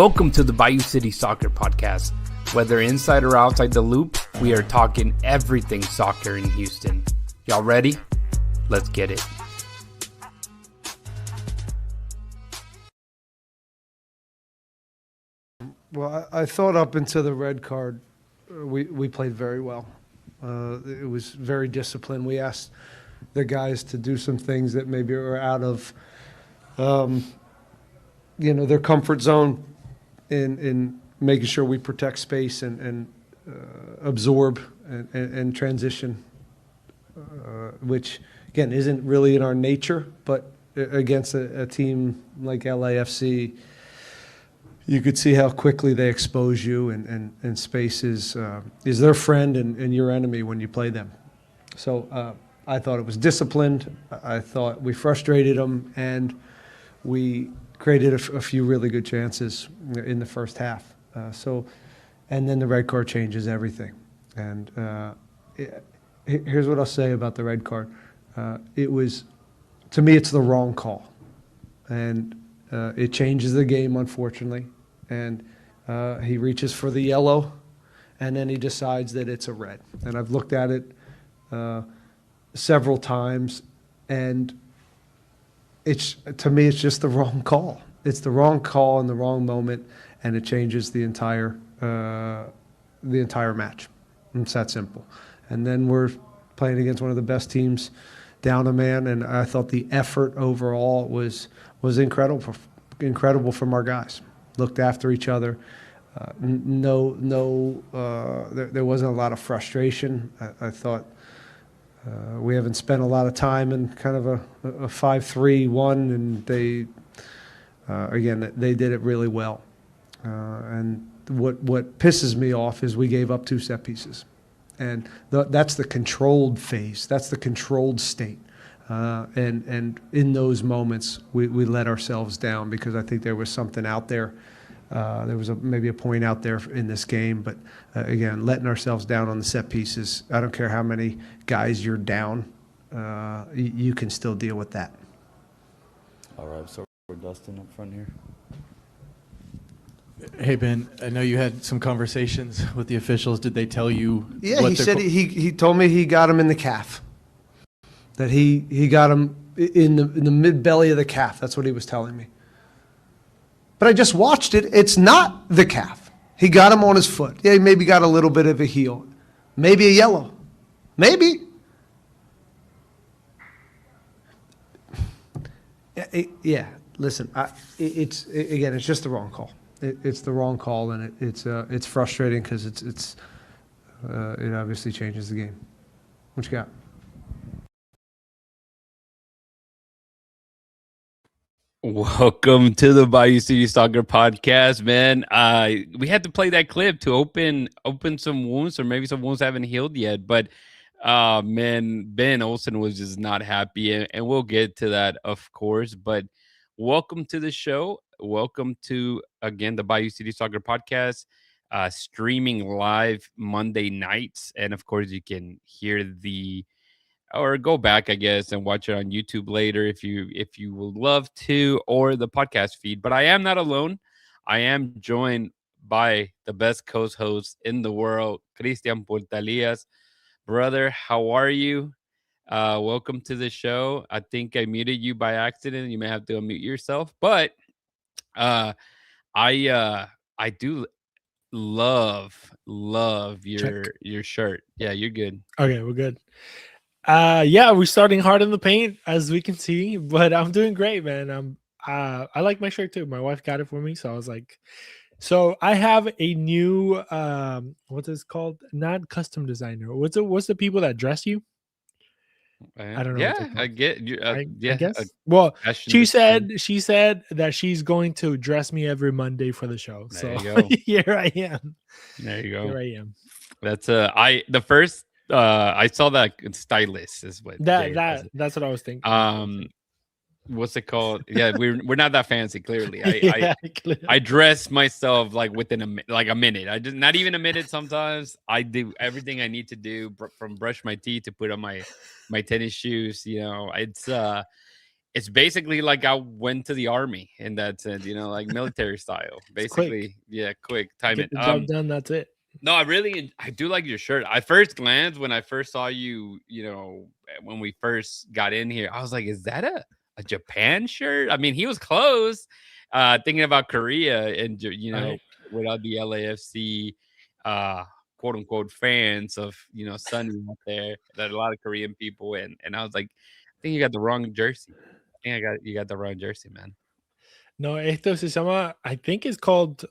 Welcome to the Bayou City Soccer Podcast. Whether inside or outside the loop, we are talking everything soccer in Houston. Y'all ready? Let's get it. Well, I thought up until the red card, we played very well. It was very disciplined. We asked the guys to do some things that maybe were out of, their comfort zone in making sure we protect space and absorb and transition, which, again, isn't really in our nature, but against a team like LAFC, you could see how quickly they expose you, and space is their friend and your enemy when you play them. So I thought it was disciplined. I thought we frustrated them, and we created a few really good chances in the first half. And then the red card changes everything. And here's what I'll say about the red card. To me, it's the wrong call. And it changes the game, unfortunately. And he reaches for the yellow, and then he decides that it's a red. And I've looked at it several times, and to me, it's just the wrong call. It's the wrong call in the wrong moment, and it changes the entire match. It's that simple. And then we're playing against one of the best teams down a man, and I thought the effort overall was incredible from our guys. Looked after each other. There wasn't a lot of frustration. I thought we haven't spent a lot of time in kind of a 5-3-1, and they did it really well. And what pisses me off is we gave up 2 set pieces, and that's the controlled phase. That's the controlled state. And in those moments, we let ourselves down, because I think there was something out there. There was maybe a point out there in this game, but again, letting ourselves down on the set pieces. I don't care how many guys you're down, you can still deal with that. All right, so we're Dustin up front here. Hey, Ben, I know you had some conversations with the officials. Did they tell you? Yeah, he said he told me he got him in the calf. That he got him in the mid belly of the calf. That's what he was telling me. But I just watched it. It's not the calf. He got him on his foot. Yeah, he maybe got a little bit of a heel. Maybe a yellow. Maybe. Yeah, listen, it's just the wrong call. It's the wrong call, and it's frustrating, because it obviously changes the game. What you got? Welcome to the Bayou City Soccer Podcast, man. We had to play that clip to open some wounds, or maybe some wounds haven't healed yet. But man, Ben Olsen was just not happy, and we'll get to that, of course. But welcome to the show. Welcome to, again, the Bayou City Soccer Podcast, streaming live Monday nights, and of course you can hear or go back, I guess, and watch it on YouTube later if you would love to, or the podcast feed. But I am not alone. I am joined by the best co-host in the world, Cristian Portalias. Brother, how are you? Welcome to the show. I think I muted you by accident. You may have to unmute yourself, but I do love your shirt. Yeah, you're good. Okay, we're good. Yeah, we're starting hard in the paint, as we can see, but I'm doing great, man. I like my shirt too. My wife got it for me, so I was like, so I have a new what's this called? Not custom designer. What's the people that dress you? I don't know. Yeah, I get you. I Yeah, guess. Well, she design. said that she's going to dress me every Monday for the show. There So you go. here I am. There you go. Here I am. That's I saw that stylist is what that's what I was thinking. What's it called? Yeah, we're not that fancy. Clearly, Clearly. I dress myself like within a minute. I just not even a minute. Sometimes I do everything I need to do, from brush my teeth to put on my tennis shoes. You know, it's basically like I went to the army in that sense, like military style. Basically, yeah, quick time Get it. the job done. That's it. No, I do like your shirt. I first glance when I first saw you, when we first got in here, I was like, is that a Japan shirt? I mean, he was close, thinking about Korea and, Right. without the LAFC, quote unquote fans of, Sunny out there, that a lot of Korean people. And I was like, I think you got the wrong jersey. You got the wrong jersey, man. No, esto se llama, I think it's called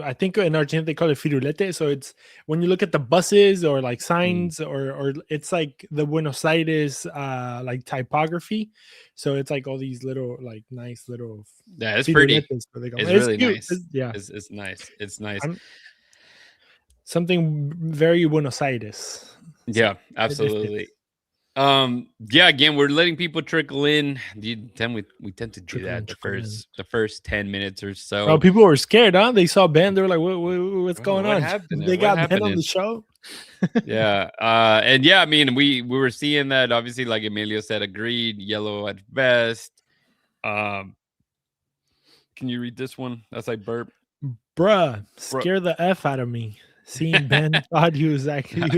I think in Argentina they call it firulete. So it's when you look at the buses or like signs or it's like the Buenos Aires like typography. So it's like all these little like nice little Yeah, it's pretty. firuletes, so they call It's it. really cute. nice. Yeah, It's nice. It's nice. Something very Buenos Aires. Yeah, absolutely. Yeah, again, we're letting people trickle in. We tend to do that the first 10 minutes or so. Well, people were scared, huh? They saw Ben. They were like, what's going on? Happened? They got Ben on the show. Yeah. And yeah, I mean, we were seeing that, obviously, like Emilio said, agreed, yellow at best. Can you read this one? That's like burp. Bruh, scare the F out of me. Seeing Ben thought he was actually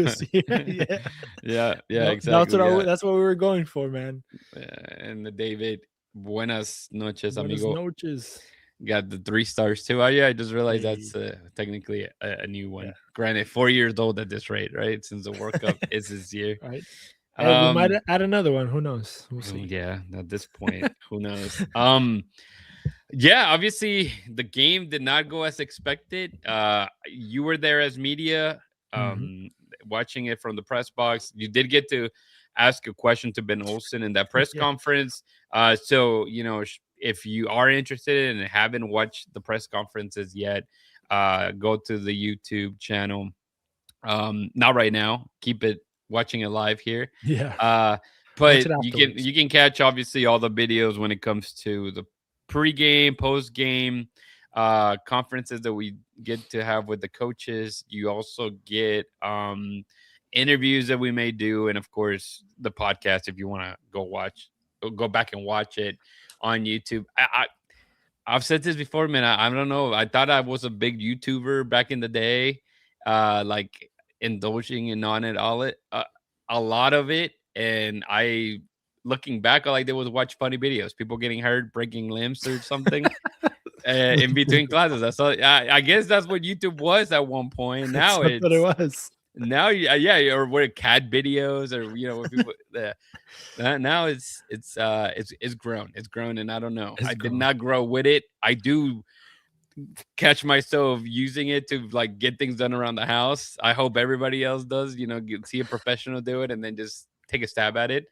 yeah, exactly. That's what we were going for, man. And the David, buenas noches, Buenas amigo. noches. Got the 3 stars too. Oh yeah, I just realized that's technically a new one. Yeah. Granted, 4 years old at this rate, right? Since the World Cup is this year. Right. We might add another one. Who knows? We'll see. Yeah, at this point, who knows? Yeah, obviously the game did not go as expected. You were there as media, watching it from the press box. You did get to ask a question to Ben Olsen in that press conference. So, if you are interested and haven't watched the press conferences yet, go to the YouTube channel. Not right now. Keep it watching it live here. Yeah. But you can catch obviously all the videos when it comes to the pre-game, post-game conferences that we get to have with the coaches. You also get interviews that we may do, and of course the podcast if you want to go back and watch it on YouTube. I've said this before, man. I don't know. I thought I was a big YouTuber back in the day, like indulging in on it all a lot of it, and looking back, all I did was watch funny videos, people getting hurt, breaking limbs or something in between classes. I saw. I guess that's what YouTube was at one point. Now that's what it was. Now, or what cat videos, or when people. Now it's grown. It's grown, and I don't know. I did not grow with it. I do catch myself using it to like get things done around the house. I hope everybody else does. See a professional do it, and then just take a stab at it.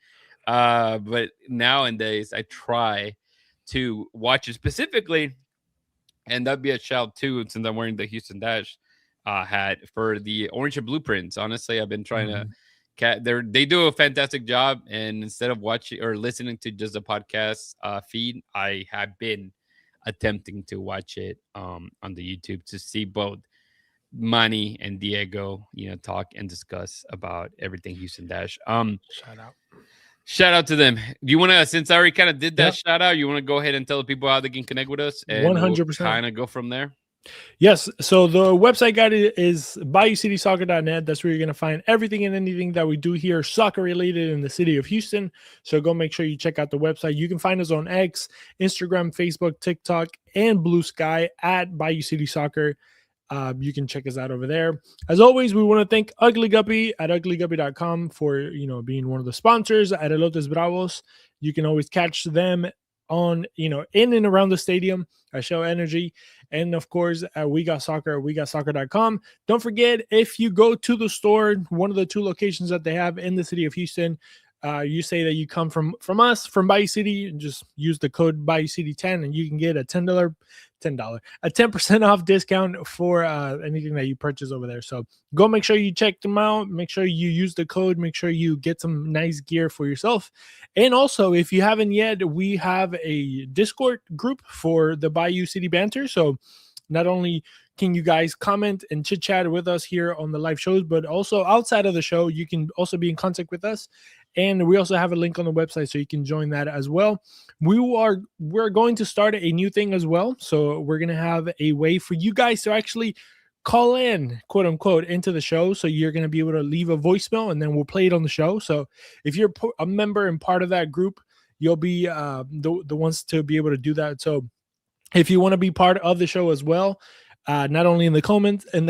But nowadays I try to watch it specifically, and that'd be a shout too, since I'm wearing the Houston Dash hat for the Orange and Blueprints. Honestly, I've been trying to they do a fantastic job, and instead of watching or listening to just a podcast feed, I have been attempting to watch it on the YouTube to see both Manny and Diego talk and discuss about everything Houston Dash. Shout out to them. Do you want to, since I already kind of did that shout out, you want to go ahead and tell the people how they can connect with us? And 100%. Kind of go from there. Yes. So the website guide is BayouCitySoccer.net. That's where you're going to find everything and anything that we do here soccer related in the city of Houston. So go make sure you check out the website. You can find us on X, Instagram, Facebook, TikTok, and Blue Sky at Bayou City Soccer. You can check us out over there. As always, we want to thank Ugly Guppy at uglyguppy.com for being one of the sponsors at Elotes Bravos. You can always catch them on in and around the stadium at Show Energy, and of course at We Got Soccer, WeGotSoccer.com. Don't forget, if you go to the store, one of the 2 locations that they have in the city of Houston, you say that you come from us, from Bayou City, and just use the code Bayou City 10, and you can get a $10 a 10% off discount for anything that you purchase over there. So go make sure you check them out. Make sure you use the code. Make sure you get some nice gear for yourself. And also, if you haven't yet, we have a Discord group for the Bayou City Banter. So not only can you guys comment and chit chat with us here on the live shows, but also outside of the show, you can also be in contact with us And we also have a link on the website so you can join that as well. We're going to start a new thing as well. So we're going to have a way for you guys to actually call in, quote unquote, into the show. So you're going to be able to leave a voicemail and then we'll play it on the show. So if you're a member and part of that group, you'll be the ones to be able to do that. So if you want to be part of the show as well, not only in the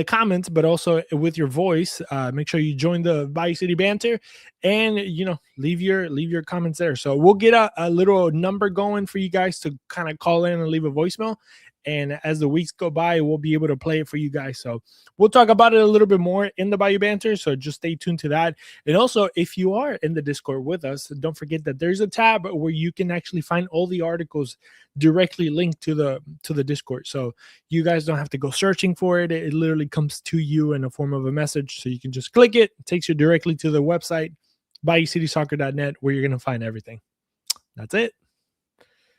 comments, but also with your voice, make sure you join the Bayou City banter and, leave your comments there. So we'll get a little number going for you guys to kind of call in and leave a voicemail. And as the weeks go by, we'll be able to play it for you guys. So we'll talk about it a little bit more in the Bayou Banter. So just stay tuned to that. And also, if you are in the Discord with us, don't forget that there's a tab where you can actually find all the articles directly linked to the Discord. So you guys don't have to go searching for it. It literally comes to you in the form of a message. So you can just click it. It takes you directly to the website, BayouCitySoccer.net, where you're going to find everything. That's it.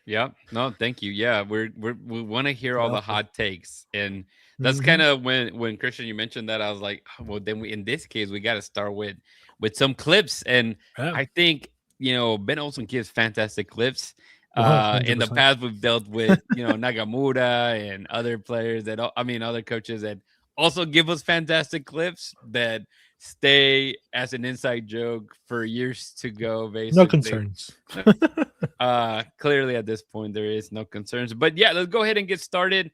Yeah, no, thank you. Yeah, we want to hear all the hot takes, and that's kind of when Christian, you mentioned that, I was like, well, then in this case we got to start with some clips, and I think Ben Olsen gives fantastic clips. In the past, we've dealt with Nagamura and other players other coaches that also give us fantastic clips that stay as an inside joke for years to go. Basically, no concerns. Clearly, at this point, there is no concerns. But yeah, let's go ahead and get started.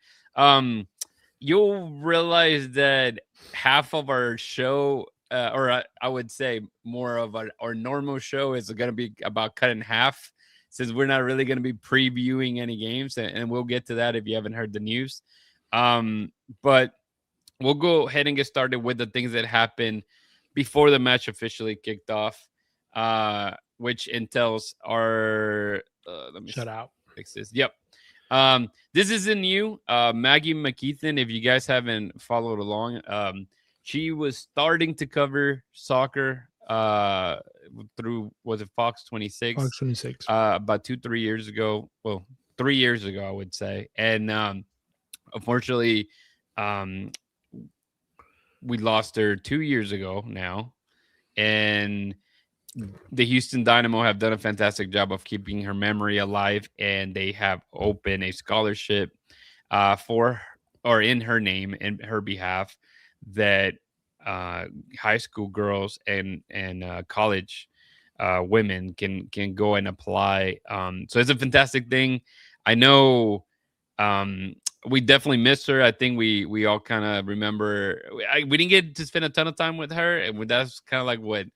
You'll realize that half of our show, or I would say more of our normal show, is going to be about cut in half, since we're not really going to be previewing any games, and we'll get to that if you haven't heard the news. But we'll go ahead and get started with the things that happened before the match officially kicked off, which entails our let me fix this. Yep. This isn't new. Maggie McKeithen, if you guys haven't followed along, she was starting to cover soccer through, was it Fox 26? Fox 26. About 2-3 years ago. Well, 3 years ago, I would say. And unfortunately, we lost her 2 years ago now. And the Houston Dynamo have done a fantastic job of keeping her memory alive, and they have opened a scholarship in her name and her behalf, that high school girls and college women can go and apply. So it's a fantastic thing. I know we definitely missed her. I think we all kind of remember. We didn't get to spend a ton of time with her, and that's kind of like what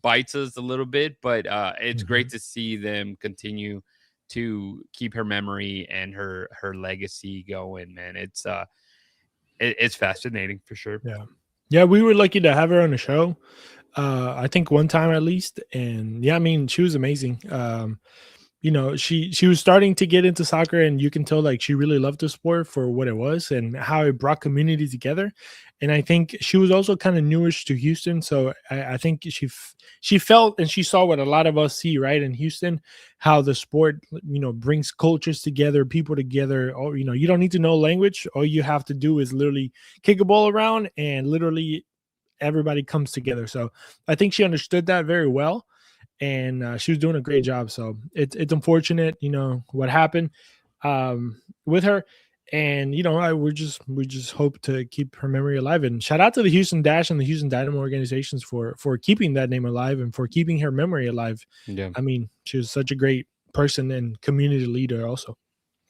bites us a little bit. But it's great to see them continue to keep her memory and her legacy going. Man, it's fascinating for sure. Yeah, we were lucky to have her on the show. I think one time at least, and yeah, I mean, she was amazing. She was starting to get into soccer, and you can tell like she really loved the sport for what it was and how it brought community together. And I think she was also kind of newish to Houston, so I think she felt and she saw what a lot of us see, right, in Houston, how the sport brings cultures together, people together. Or you don't need to know language. All you have to do is literally kick a ball around, and literally everybody comes together. So I think she understood that very well. And she was doing a great job. So it's unfortunate, what happened with her. And we just hope to keep her memory alive. And shout out to the Houston Dash and the Houston Dynamo organizations for keeping that name alive and for keeping her memory alive. Yeah, I mean, she was such a great person and community leader also.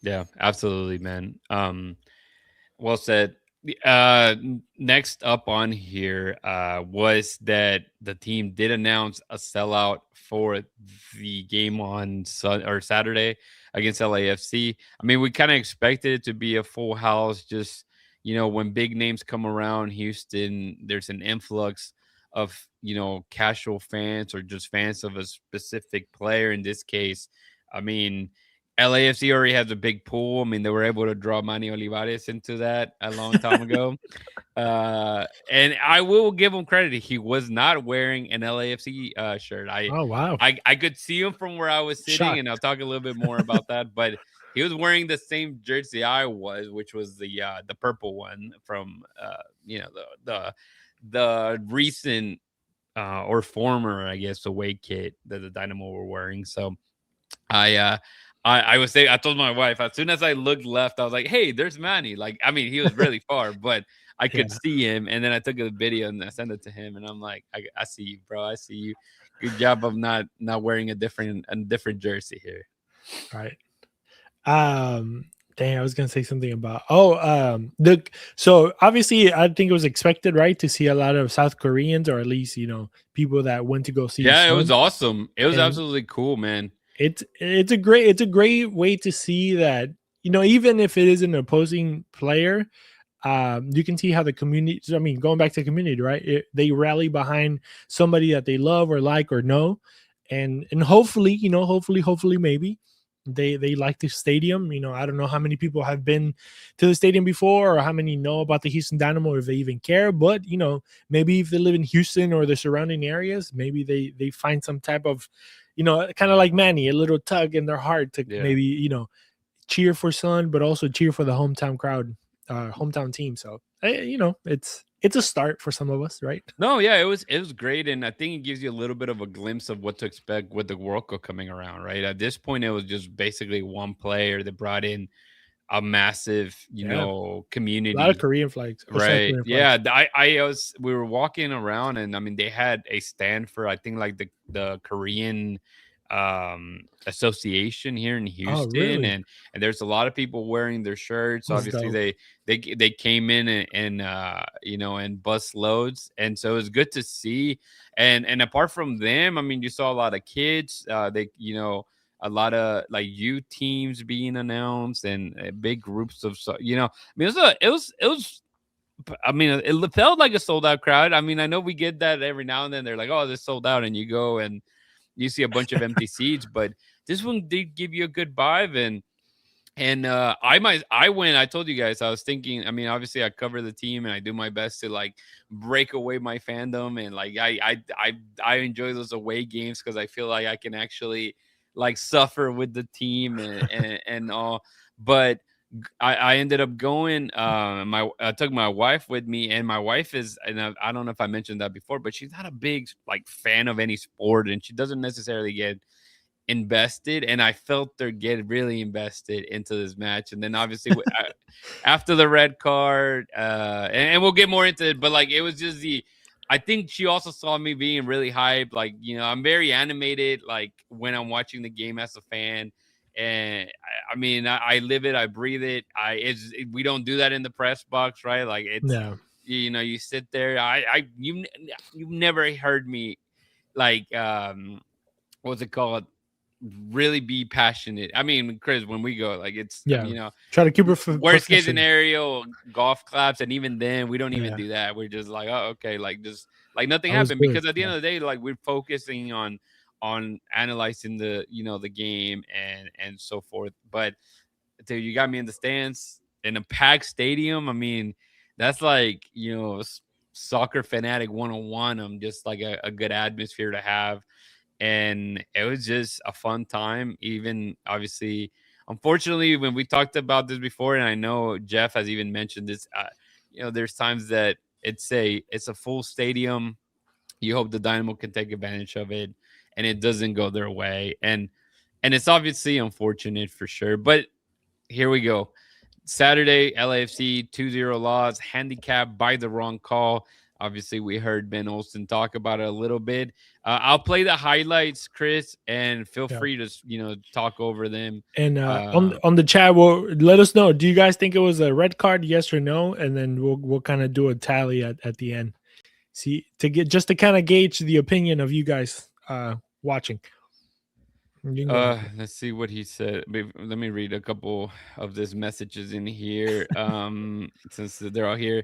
Yeah, absolutely, man. Well said. Next up on here was that the team did announce a sellout for the game on Saturday against LAFC. I mean, we kind of expected it to be a full house. Just when big names come around Houston, there's an influx of casual fans or just fans of a specific player. In this case, I mean, LAFC already has a big pool. I mean, they were able to draw Manny Olivares into that a long time ago. And I will give him credit. He was not wearing an LAFC shirt. Oh, wow. I could see him from where I was sitting, and I'll talk a little bit more about that. But he was wearing the same jersey I was, which was the purple one from the recent or former, I guess, away kit that the Dynamo were wearing. So I uh I was saying, I told my wife as soon as I looked left, I was like, "Hey, there's Manny." Like, I mean, he was really far, but I could Yeah, see him. And then I took a video and I sent it to him, and I'm like, I see you, bro. I see you. Good job of not wearing a different jersey here. right. Dang, I was gonna say something about the so obviously I think it was expected, right, to see a lot of South Koreans or at least people that went to go see his Yeah, it was son. awesome. It was And absolutely cool, man. it's a great way to see that even if it is an opposing player, you can see how the community. I mean, going back to community, right? They rally behind somebody that they love or like or know, and hopefully, hopefully, maybe they like the stadium. I don't know how many people have been to the stadium before or how many know about the Houston Dynamo or if they even care. But maybe if they live in Houston or the surrounding areas, maybe they find some type of, kind of like Manny, a little tug in their heart to Yeah. maybe cheer for son, but also cheer for the hometown crowd, hometown team. So it's a start for some of us, right? No, yeah, it was great, and I think it gives you a little bit of a glimpse of what to expect with the World Cup coming around, right? At this point, it was just basically one player that brought in a massive, Yeah, a lot of community. Korean flags or South Right. Korean Yeah. flags. We were walking around, and I mean, they had a stand for, I think, like the Korean association here in Oh, Houston, really? and there's a lot of people wearing their shirts. That's Obviously, dope. they came in and bus loads, and so it was good to see. And apart from them, I mean, you saw a lot of kids. A lot of like youth teams being announced, and big groups of I mean, it was I mean, it felt like a sold out crowd. I mean, I know we get that every now and then. They're like, "Oh, this sold out," and you go and you see a bunch of empty seats. But this one did give you a good vibe, and I went. I told you guys I was thinking. I mean, obviously, I cover the team and I do my best to like break away my fandom, and like I enjoy those away games because I feel like I can actually like suffer with the team and all. But I ended up going. I took my wife with me, and my wife is, and I don't know if I mentioned that before, but she's not a big like fan of any sport, and she doesn't necessarily get invested. And I felt her get really invested into this match. And then obviously after the red card, and we'll get more into it, but like it was just I think she also saw me being really hyped. Like, I'm very animated, like when I'm watching the game as a fan. And I mean, I live it, I breathe it. We don't do that in the press box, right? Like it's, Yeah, you sit there. You've never heard me like, what's it called? Really be passionate. I mean, Chris, when we go, like it's, yeah. Try to keep it worst case professional. scenario, golf claps, and even then, we don't even Yeah, do that. We're just like, oh, okay, like just like nothing I was happened, good. because at the Yeah, end of the day, like we're focusing on analyzing the game and so forth. But dude, you got me in the stands in a packed stadium. I mean, that's like soccer fanatic 101. I'm just like a good atmosphere to have, and it was just a fun time. Even obviously, unfortunately, when we talked about this before, and I know Jeff has even mentioned this, there's times that it's a full stadium. You hope the Dynamo can take advantage of it, and it doesn't go their way, and it's obviously unfortunate for sure. But here we go. Saturday, LAFC 2-0 loss, handicapped by the wrong call. Obviously, we heard Ben Olsen talk about it a little bit. I'll play the highlights, Chris, and feel yeah. free to talk over them. And Uh, on the chat, well, let us know. Do you guys think it was a red card, yes or no? And then we'll kind of do a tally at the end. See, to kind of gauge the opinion of you guys watching. You can go ahead. let's see what he said. Let me read a couple of these messages in here. Since they're all here.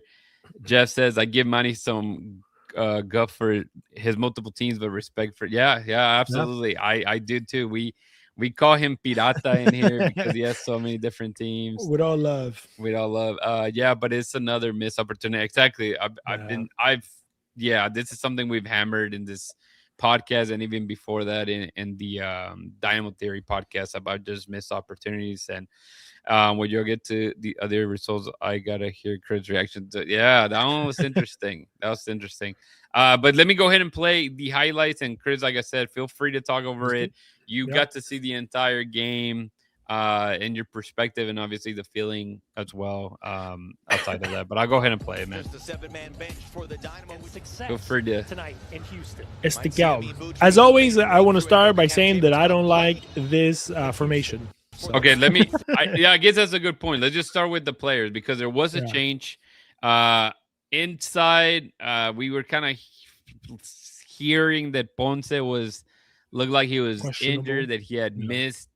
Jeff says, I give Manny some guff for his multiple teams, but respect for yeah, Yeah. absolutely. I do too. We call him Pirata in here because he has so many different teams. With all love. We all love. Yeah, but it's another missed opportunity. Exactly. This is something we've hammered in this podcast, and even before that in the Dynamo Theory podcast, about just missed opportunities. And when you'll get to the other results, I gotta hear Chris' reaction to. Yeah, that one was interesting. That was interesting. But let me go ahead and play the highlights. And Chris, like I said, feel free to talk over it. You got to see the entire game and your perspective, and obviously the feeling as well outside of that. But I'll go ahead and play it, man. Feel free to tonight in Houston. Esticao. As always, I want to start by saying that I don't like this formation. So. Okay, let me. I guess that's a good point. Let's just start with the players because there was a change. Inside, we were kind of hearing that Ponce looked like he was injured, that he had missed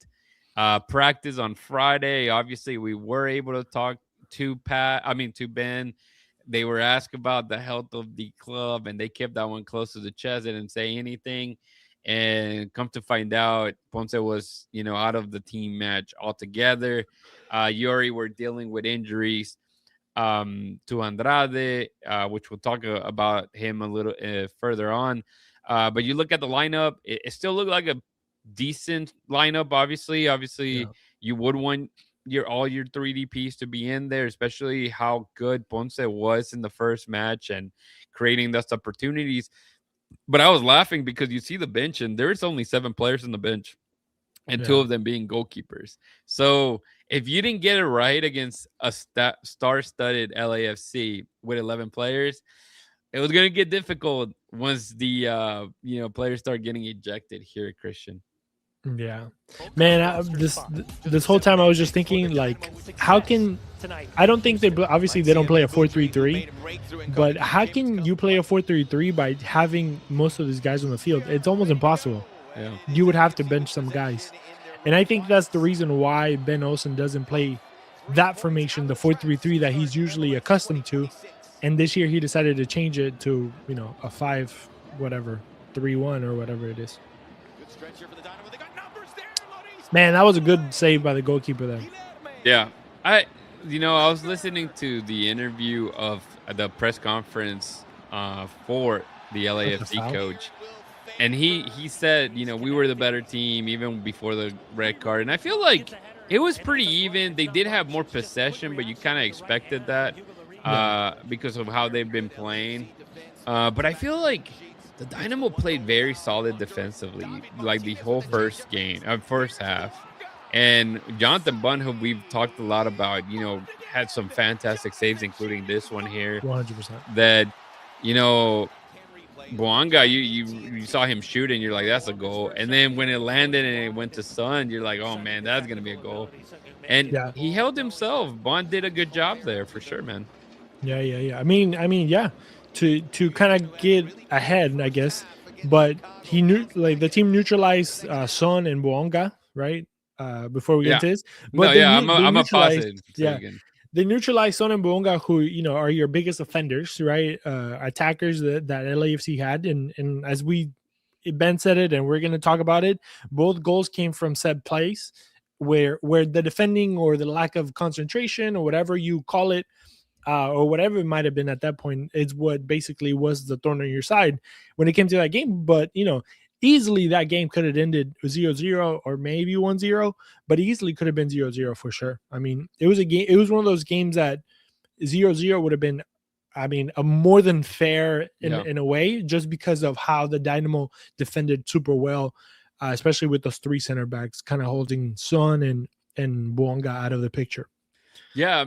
practice on Friday. Obviously, we were able to talk to Ben. They were asked about the health of the club, and they kept that one close to the chest. They didn't say anything. And come to find out, Ponce was, out of the team match altogether. Yuri were dealing with injuries to Andrade, which we'll talk about him a little further on. But you look at the lineup, it still looked like a decent lineup. Obviously, you would want all your 3DPs to be in there, especially how good Ponce was in the first match and creating those opportunities. But I was laughing because you see the bench, and there's only 7 players in the bench, and 2 of them being goalkeepers. So if you didn't get it right against a star-studded LAFC with 11 players, it was going to get difficult once the players start getting ejected here, Christian. Yeah, man. This whole time I was just thinking, like, how can I don't think they don't play a 4-3-3, but how can you play a 4-3-3 by having most of these guys on the field? It's almost impossible. Yeah, you would have to bench some guys, and I think that's the reason why Ben Olsen doesn't play that formation, the 4-3-3 that he's usually accustomed to. And this year he decided to change it to a 5-3-1 or whatever it is. Man, that was a good save by the goalkeeper there. Yeah. I was listening to the interview of the press conference for the LAFC coach. And he said, we were the better team even before the red card. And I feel like it was pretty even. They did have more possession, but you kind of expected that because of how they've been playing. But I feel like the Dynamo played very solid defensively, like the whole first half. And Jonathan Bunn, who we've talked a lot about, had some fantastic saves, including this one here. 100%. That, Boanga, you saw him shoot and you're like, that's a goal. And then when it landed and it went to Sun, you're like, oh, man, that's going to be a goal. And he held himself. Bond did a good job there for sure, man. Yeah. I mean, yeah. To kind of get ahead, I guess, but the team neutralized Son and Boanga, right? Before we get to this, but I'm a positive. Yeah, they neutralized Son and Boanga, who are your biggest offenders, right? Attackers that LAFC had, and as Ben said it, and we're going to talk about it. Both goals came from said plays where the defending or the lack of concentration or whatever you call it. Or whatever it might have been at that point is what basically was the thorn on your side when it came to that game. But, easily that game could have ended 0-0 or maybe 1-0, but easily could have been 0-0 for sure. I mean, it was one of those games that 0-0 would have been, a more than fair in a way, just because of how the Dynamo defended super well, especially with those 3 center backs kind of holding Son and Boanga out of the picture. Yeah,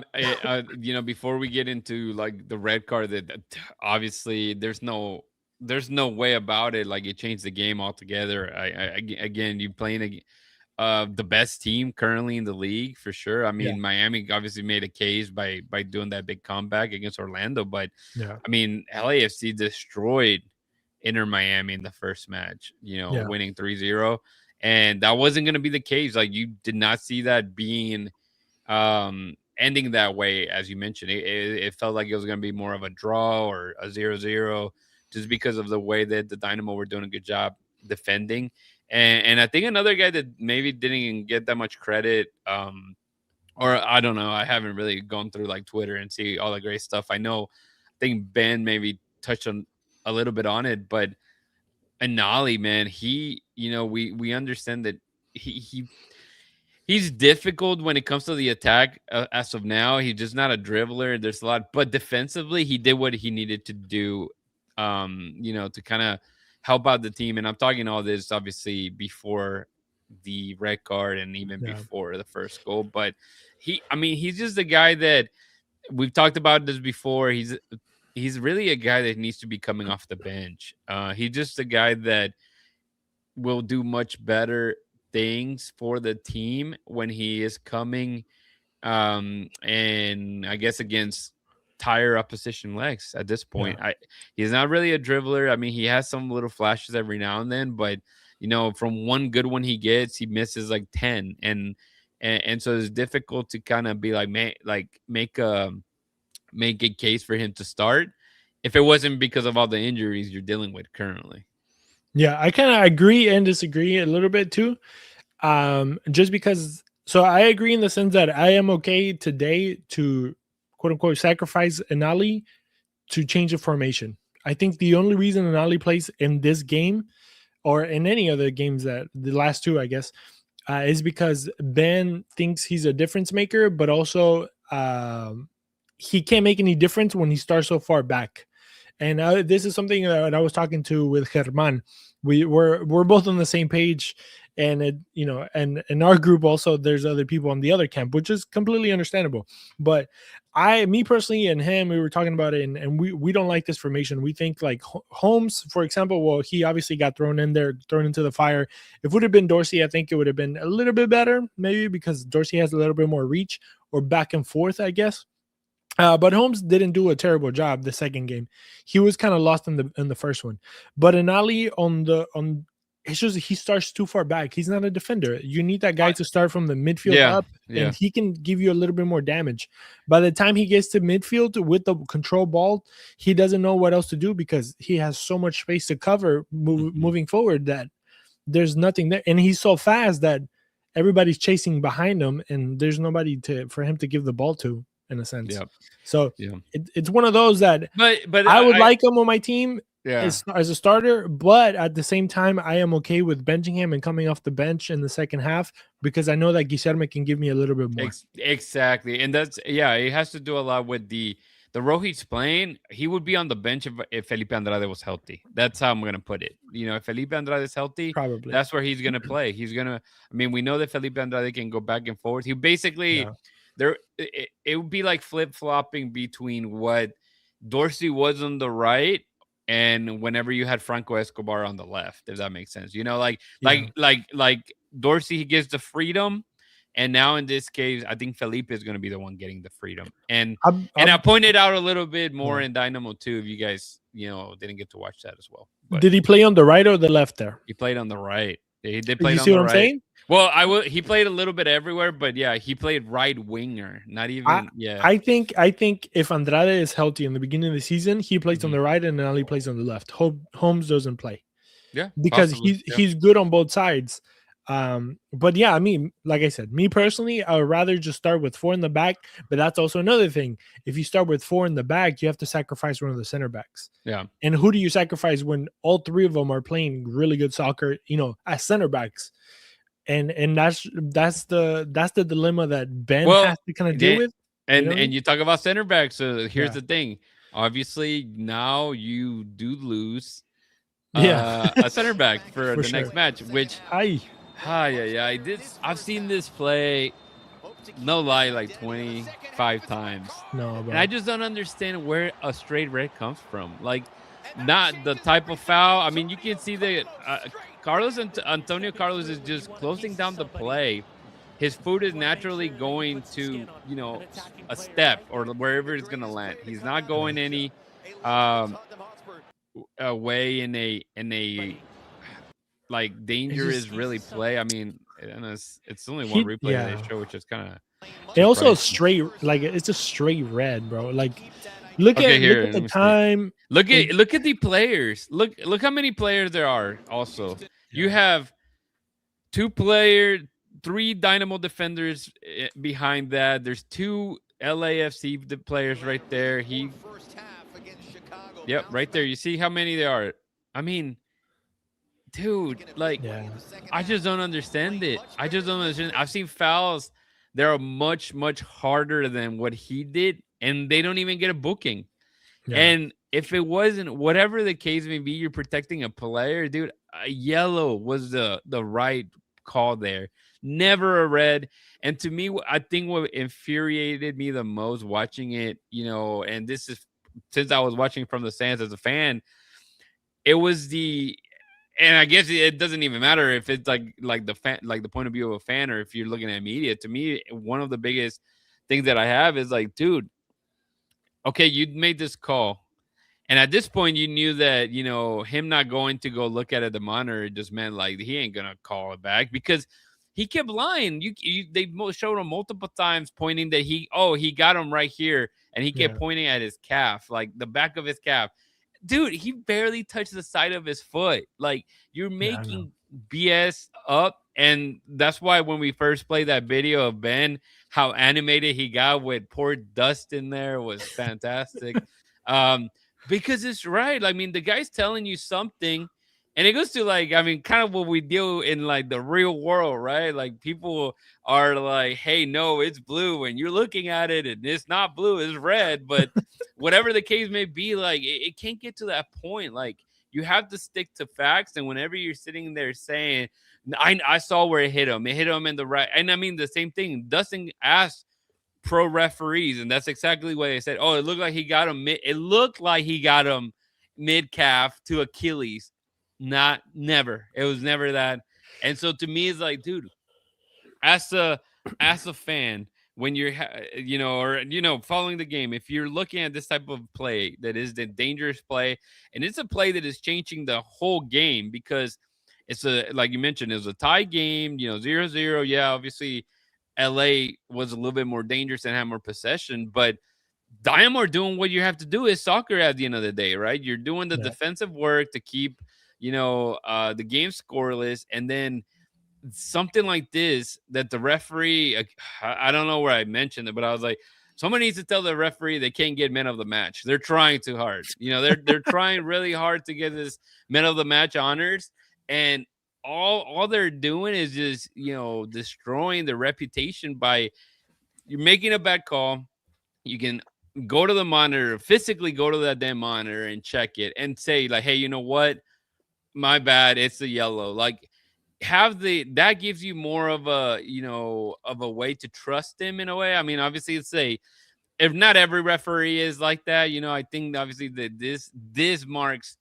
before we get into like the red card, that obviously there's no way about it. Like, it changed the game altogether. Again, you playing the best team currently in the league for sure. I mean, Miami obviously made a case by doing that big comeback against Orlando, but I mean, LAFC destroyed Inter Miami in the first match. Winning 3-0, and that wasn't going to be the case. Like, you did not see that being ending that way, as you mentioned. It felt like it was going to be more of a draw or a 0-0, just because of the way that the Dynamo were doing a good job defending. And I think another guy that maybe didn't get that much credit, or I don't know, I haven't really gone through like Twitter and see all the great stuff. I think Ben maybe touched on a little bit on it, but Anali, man, we understand that he's difficult when it comes to the attack as of now. He's just not a dribbler. There's a lot, but defensively, he did what he needed to do to kind of help out the team. And I'm talking all this obviously before the red card and even before the first goal. But he's just a guy that we've talked about this before. He's really a guy that needs to be coming off the bench. He's just a guy that will do much better things for the team when he is coming, and I guess against tire opposition legs at this point. He's not really a dribbler. I mean, he has some little flashes every now and then, but from one good one he gets, he misses like 10, and so it's difficult to kind of be like, make a case for him to start if it wasn't because of all the injuries you're dealing with currently. Yeah, I kind of agree and disagree a little bit too. Just because, so I agree in the sense that I am okay today to quote unquote sacrifice Anali to change the formation. I think the only reason Anali plays in this game or in any other games, that the last two, I guess, is because Ben thinks he's a difference maker, but also he can't make any difference when he starts so far back. And this is something that I was talking to with Germán. We're both on the same page, and and in our group also there's other people on the other camp, which is completely understandable. But me personally and him, we were talking about it, and we don't like this formation. We think like Holmes, for example, well, he obviously got thrown into the fire. If it would have been Dorsey, I think it would have been a little bit better, maybe because Dorsey has a little bit more reach or back and forth, I guess. But Holmes didn't do a terrible job the second game. He was kind of lost in the first one. But Anali it's just he starts too far back. He's not a defender. You need that guy to start from the midfield up, and he can give you a little bit more damage. By the time he gets to midfield with the control ball, he doesn't know what else to do because he has so much space to cover moving forward that there's nothing there. And he's so fast that everybody's chasing behind him, and there's nobody for him to give the ball to, in a sense. So it's one of those that but I would like him on my team as a starter, but at the same time I am okay with benching him and coming off the bench in the second half because I know that Guillermo can give me a little bit more. Exactly. And that's it has to do a lot with the Rohit's playing. He would be on the bench if Felipe Andrade was healthy. That's how I'm gonna put it. If Felipe Andrade is healthy, probably that's where he's gonna play. We know that Felipe Andrade can go back and forth. He basically it would be like flip-flopping between what Dorsey was on the right and whenever you had Franco Escobar on the left, if that makes sense. Like Dorsey, he gives the freedom, and now in this case, I think Felipe is going to be the one getting the freedom. And I pointed out a little bit more in Dynamo too, if you guys didn't get to watch that as well. But did he play on the right or the left there? He played on the right. He did play on the right. You see what I'm saying? Well, he played a little bit everywhere, but he played right winger. Not even I think if Andrade is healthy in the beginning of the season, he plays on the right and Ali plays on the left. Holmes doesn't play. Yeah. Because he's good on both sides. But like I said, me personally, I would rather just start with 4 in the back, but that's also another thing. If you start with 4 in the back, you have to sacrifice one of the center backs. Yeah. And who do you sacrifice when all 3 of them are playing really good soccer, as center backs? And that's the dilemma that Ben has to kind of deal with. And you talk about center backs. So here's the thing. Obviously, now you do lose a center back for the next match, which I've seen this play, no lie, like 25 times. No, bro. And I just don't understand where a straight red comes from. Like, not the type of foul. I mean, you can see that Antonio Carlos is just closing down the play. His foot is naturally going to, a step or wherever it's going to land. He's not going any away in a like dangerous really play. I mean, and it's only one replay that they show, which is kind of. It also straight, like it's a straight red, bro. Like, look at the time. Look at the players. Look how many players there are. Also, you have 3 Dynamo defenders behind that. There's 2 LAFC players right there. Right there. You see how many there are. I mean, dude, I just don't understand it. I've seen fouls that are much, much harder than what he did, and they don't even get a booking. Yeah. And if it wasn't, whatever the case may be, you're protecting a player, dude. A yellow was the right call there, never a red. And to me, I think what infuriated me the most watching it, and this is since I was watching from the stands as a fan, it was and I guess it doesn't even matter if it's like the fan, like the point of view of a fan, or if you're looking at media. To me, one of the biggest things that I have is like, dude, okay, you made this call. And at this point, you knew that, him not going to go look at the monitor just meant like he ain't going to call it back, because he kept lying. They showed him multiple times pointing that he got him right here. And he kept pointing at his calf, like the back of his calf. Dude, he barely touched the side of his foot. Like, you're making BS up. And that's why when we first played that video of Ben, how animated he got with poor Dust in there was fantastic. Because it's right. I mean, the guy's telling you something, and it goes to kind of what we do in like the real world, right? Like, people are like, hey, no, it's blue. And you're looking at it and it's not blue, it's red. But whatever the case may be, like, it can't get to that point. Like, you have to stick to facts. And whenever you're sitting there saying, I saw where it hit him in the right. And I mean, the same thing. Dustin asked pro referees, and that's exactly what they said. Oh, it looked like he got him mid calf to Achilles. Never. It was never that. And so to me, it's like, dude, as a fan, when you're following the game, if you're looking at this type of play that is the dangerous play, and it's a play that is changing the whole game, because it's like you mentioned, it was a tie game, 0-0. Yeah, obviously LA was a little bit more dangerous and had more possession, but Dynamo are doing what you have to do. Is soccer at the end of the day, right? You're doing the defensive work to keep, the game scoreless, and then something like this that the referee, I don't know where I mentioned it, but I was like, someone needs to tell the referee they can't get men of the match. They're trying too hard. They're trying really hard to get this men of the match honors, and all they're doing is just, destroying the reputation by, you're making a bad call. You can go to the monitor, physically go to that damn monitor and check it and say like, hey, you know what? My bad. It's a yellow. Like, that gives you more of a, of a way to trust him in a way. I mean, obviously if not every referee is like that, I think obviously that this marks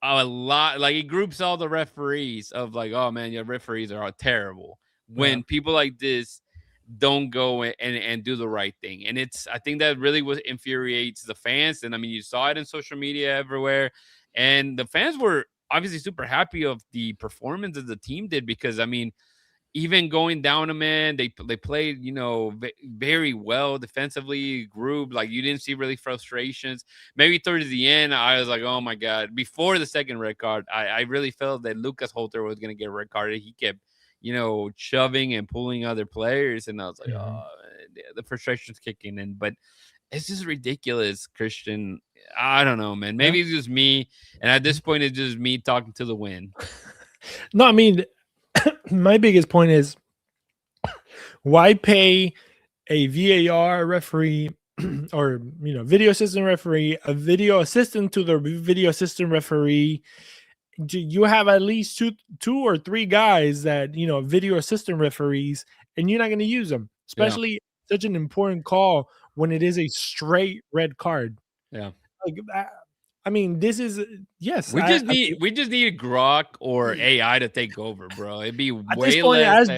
a lot, like, it groups all the referees of like, oh man, your referees are all terrible when people like this don't go and do the right thing. And I think that really infuriates the fans. And I mean, you saw it in social media everywhere, and the fans were obviously super happy of the performance that the team did, because I mean, even going down a man, they played, very well defensively, group. Like, you didn't see really frustrations. Maybe towards the end, I was like, oh my God. Before the second red card, I really felt that Lucas Holter was going to get red carded. He kept, shoving and pulling other players. And I was like, oh, the frustration's kicking in. But it's just ridiculous, Christian. I don't know, man. Maybe it's just me. And at this point, it's just me talking to the wind. No, I mean, my biggest point is, why pay a VAR referee or video assistant referee, a video assistant to the video assistant referee? You have at least two or three guys that video assistant referees, and you're not going to use them, especially such an important call when it is a straight red card. Yeah. Like, I mean, this is we just need Grok or AI to take over, bro. It'd be way less.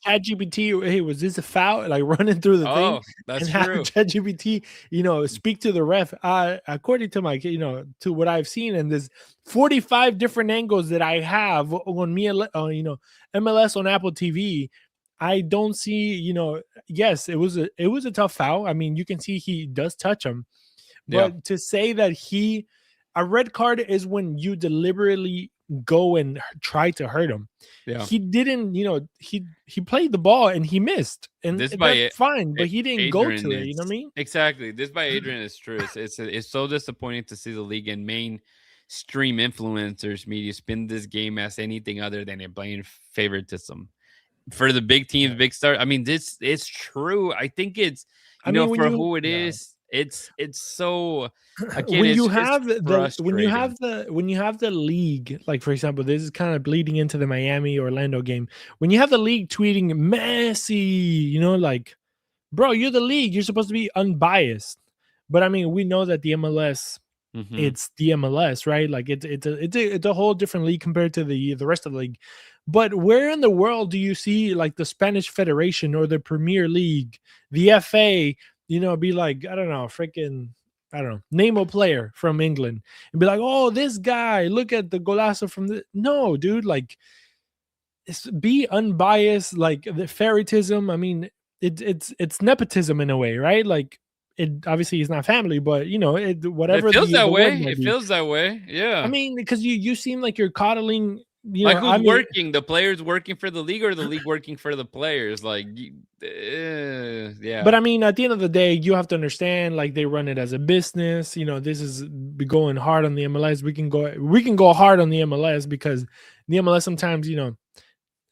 ChatGPT, hey, was this a foul? Like, running through the thing. That's and true. ChatGPT, speak to the ref. According to my, to what I've seen, and there's 45 different angles that I have on me, MLS on Apple TV. I don't see, yes, it was a tough foul. I mean, you can see he does touch him, but to say that a red card is when you deliberately go and try to hurt him. Yeah. He didn't, he played the ball and he missed, and that's fine, but he didn't go to it. You know what I mean? Exactly. This by Adrian is true. It's so disappointing to see the league and mainstream influencers media spin this game as anything other than a blatant favoritism for the big teams, big stars. I mean, it's true. I think it's, for who it is. It's so, again, when it's you it's have frustrating. when you have the league, like for example, this is kind of bleeding into the Miami Orlando game. When you have the league tweeting Messi, like, bro, you're the league. You're supposed to be unbiased. But I mean, we know that the MLS, Mhm. it's the MLS, right? Like it's a whole different league compared to the rest of the league. But where in the world do you see like the Spanish Federation or the Premier League, the FA, be like, I don't know, freaking, I don't know, name a player from England and be like, oh, this guy, look at the golazo from the. No, dude, like, be unbiased, like the favoritism. I mean, it's nepotism in a way, right? Like, it obviously is not family, but It whatever feels that the word way. might It be. feels that way. I Yeah. mean, because you seem like you're coddling. Like, I who's mean, working? The players working for the league, or the league working for the players? Like, yeah. but I mean, at the end of the day, you have to understand, like, they run it as a business. This is going hard on the MLS. We can go hard on the MLS because the MLS sometimes,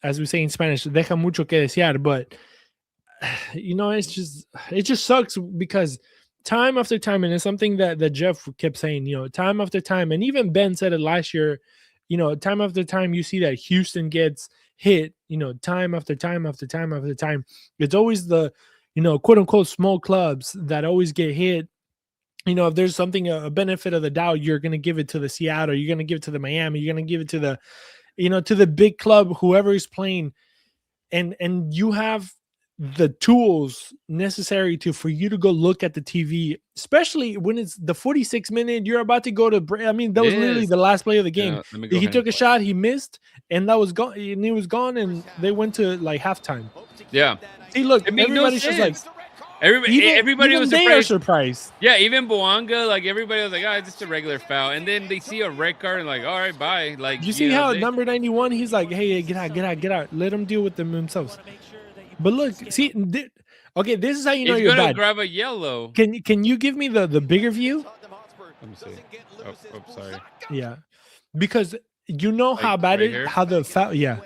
as we say in Spanish, deja mucho que desear. But it just sucks because time after time, and it's something that Jeff kept saying, time after time, and even Ben said it last year. Time after time, you see that Houston gets hit. Time after time after time after time. It's always the quote unquote small clubs that always get hit. If there's something, a benefit of the doubt, you're going to give it to the Seattle, you're going to give it to the Miami, you're going to give it to the to the big club, whoever is playing, and you have the tools necessary for you to go look at the TV, especially when it's the 46th minute, you're about to go to break. I mean, that was literally Yes. the last play of the game. Yeah, let me go He ahead took and a shot, he missed, and that was gone, and he was gone, and they went to like halftime. Yeah. See, look, It made no everybody's just like, sense. Everybody was they are surprised. surprised. Yeah, even Boanga, like, everybody was like, "Oh, it's just a regular foul," and then they see a red card and like, "All right, bye." Like, You see how they, number 91, he's like, hey, get out. Let them deal with them themselves. But look, see, okay, this is how you know he's you're gonna bad. grab a yellow. Can you give me the bigger view? Let me see. Oh, sorry. Yeah, because how Like, bad right it, here? how the foul. Yeah.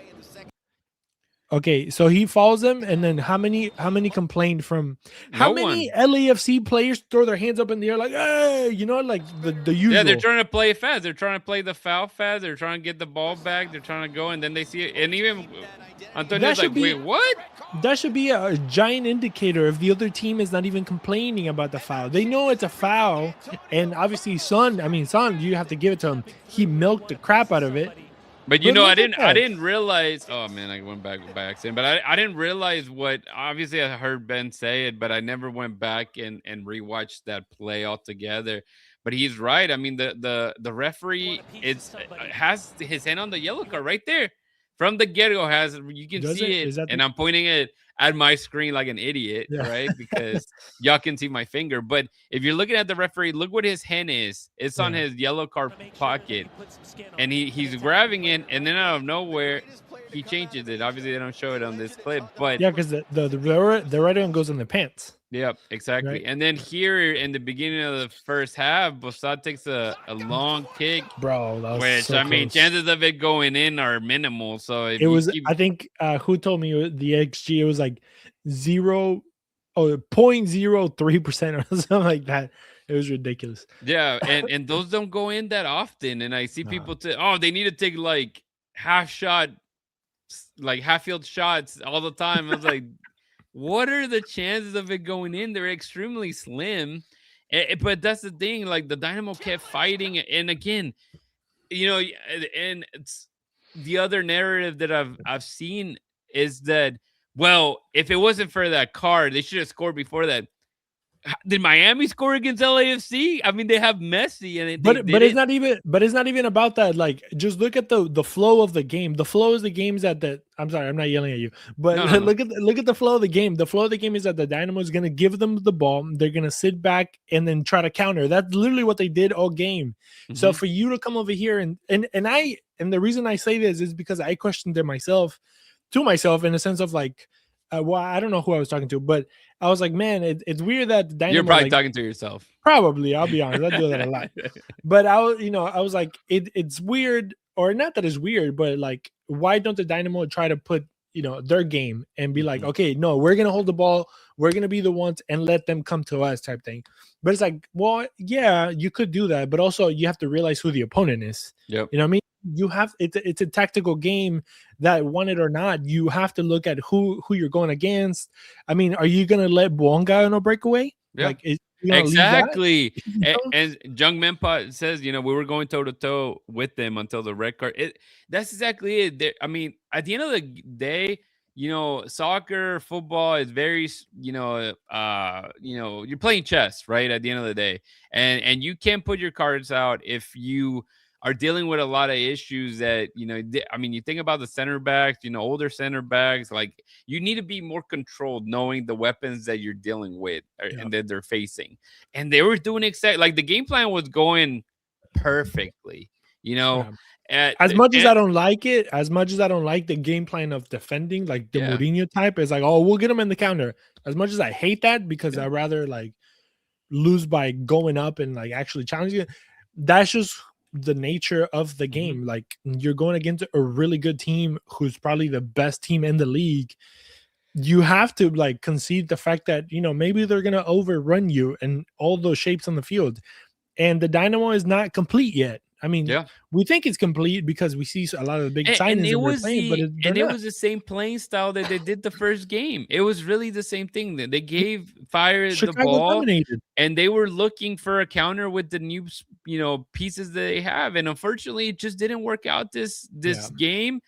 Okay, so he follows them, and then how many complained from? How No many one. LAFC players throw their hands up in the air like, hey, like the usual? Yeah, they're trying to play fast. They're trying to play the foul fast. They're trying to get the ball back. They're trying to go, and then they see it. And even Antonio's like, "Wait, what?" That should be a giant indicator if the other team is not even complaining about the foul. They know it's a foul, and obviously, Son, you have to give it to him. He milked the crap out of it. But But I look at that. didn't realize. Oh man, I went back by accident. But I didn't realize what. Obviously, I heard Ben say it, but I never went back and rewatched that play altogether. But he's right. I mean, the referee has his hand on the yellow card right there from the get go. You can Does see it? it, Is that and I'm pointing it at my screen like an idiot, Yeah. right? Because y'all can see my finger. But if you're looking at the referee, look what his hand is. It's on Yeah. his yellow card pocket, and he's grabbing it, and then out of nowhere, he changes it. Obviously, they don't show it on this clip, but Yeah, because the right one goes in the pants. yeah, exactly. Right. And then here in the beginning of the first half, Bossat takes a long kick, Bro, that was which so close. chances of it going in are minimal. So if It was, keep, I think, who told me the XG? It was like 0.03% or something like that. It was ridiculous. yeah, and those don't go in that often. And I see Nah. people they need to take like half field shots all the time. I was like, what are the chances of it going in? They're extremely slim. But that's the thing. Like, the Dynamo kept fighting, and again, and it's the other narrative that I've seen is that, well, if it wasn't for that card, they should have scored before that. Did Miami score against LAFC? I mean, they have Messi, and It's not even about that. Like, just look at the flow of the game. The flow is the games I'm sorry, I'm not yelling at you, but No. look at the flow of the game. The flow of the game is that the Dynamo is going to give them the ball. They're going to sit back and then try to counter. That's literally what they did all game. So for you to come over here and the reason I say this is because I questioned it myself in the sense of like, well, I don't know who I was talking to, but I was like, man, it's weird that the Dynamo, You're probably talking to yourself. Probably, I'll be honest, I do that a lot. But I was like, it's weird, or not that it's weird, but like, why don't the Dynamo try to put their game and be like, okay, no, we're gonna hold the ball, we're gonna be the ones and let them come to us type thing. But it's like, well, yeah, you could do that, but also you have to realize who the opponent is. Yep. You know what I mean? You have it's a tactical game that, want it or not, you have to look at who you're going against. I mean, are you gonna let one guy on a breakaway? Yeah. Like, Exactly. You know? And Jung Mempa says, we were going toe to toe with them until the red card. That's exactly it. I mean, at the end of the day, soccer, football is very, you're playing chess, right? At the end of the day, and you can't put your cards out if you are dealing with a lot of issues that, you think about the center backs, older center backs, like you need to be more controlled knowing the weapons that you're dealing with and that they're facing. And they were doing exactly like the game plan was going perfectly, As much as I don't like the game plan of defending, like the Mourinho type, is like, oh, we'll get them in the counter. As much as I hate that, because I'd rather like lose by going up and like actually challenging it, that's just the nature of the game. Like, you're going against a really good team who's probably the best team in the league. You have to like concede the fact that maybe they're gonna overrun you in all those shapes on the field, and the Dynamo is not complete yet. I mean, we think it's complete because we see a lot of the big signings it was playing, it was the same playing style that they did the first game. It was really the same thing. That they gave fire the ball, dominated. And they were looking for a counter with the new pieces that they have, and unfortunately, it just didn't work out this game.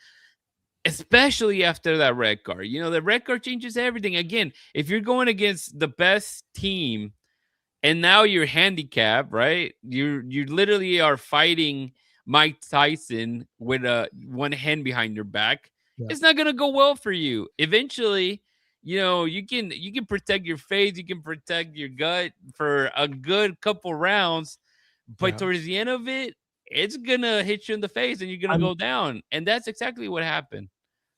Especially after that red card. The red card changes everything. Again, if you're going against the best team, and now you're handicapped, right? You literally are fighting Mike Tyson with one hand behind your back. Yeah. It's not gonna go well for you. Eventually, you can protect your face, you can protect your gut for a good couple rounds, but towards the end of it, it's gonna hit you in the face and you're gonna go down. And that's exactly what happened.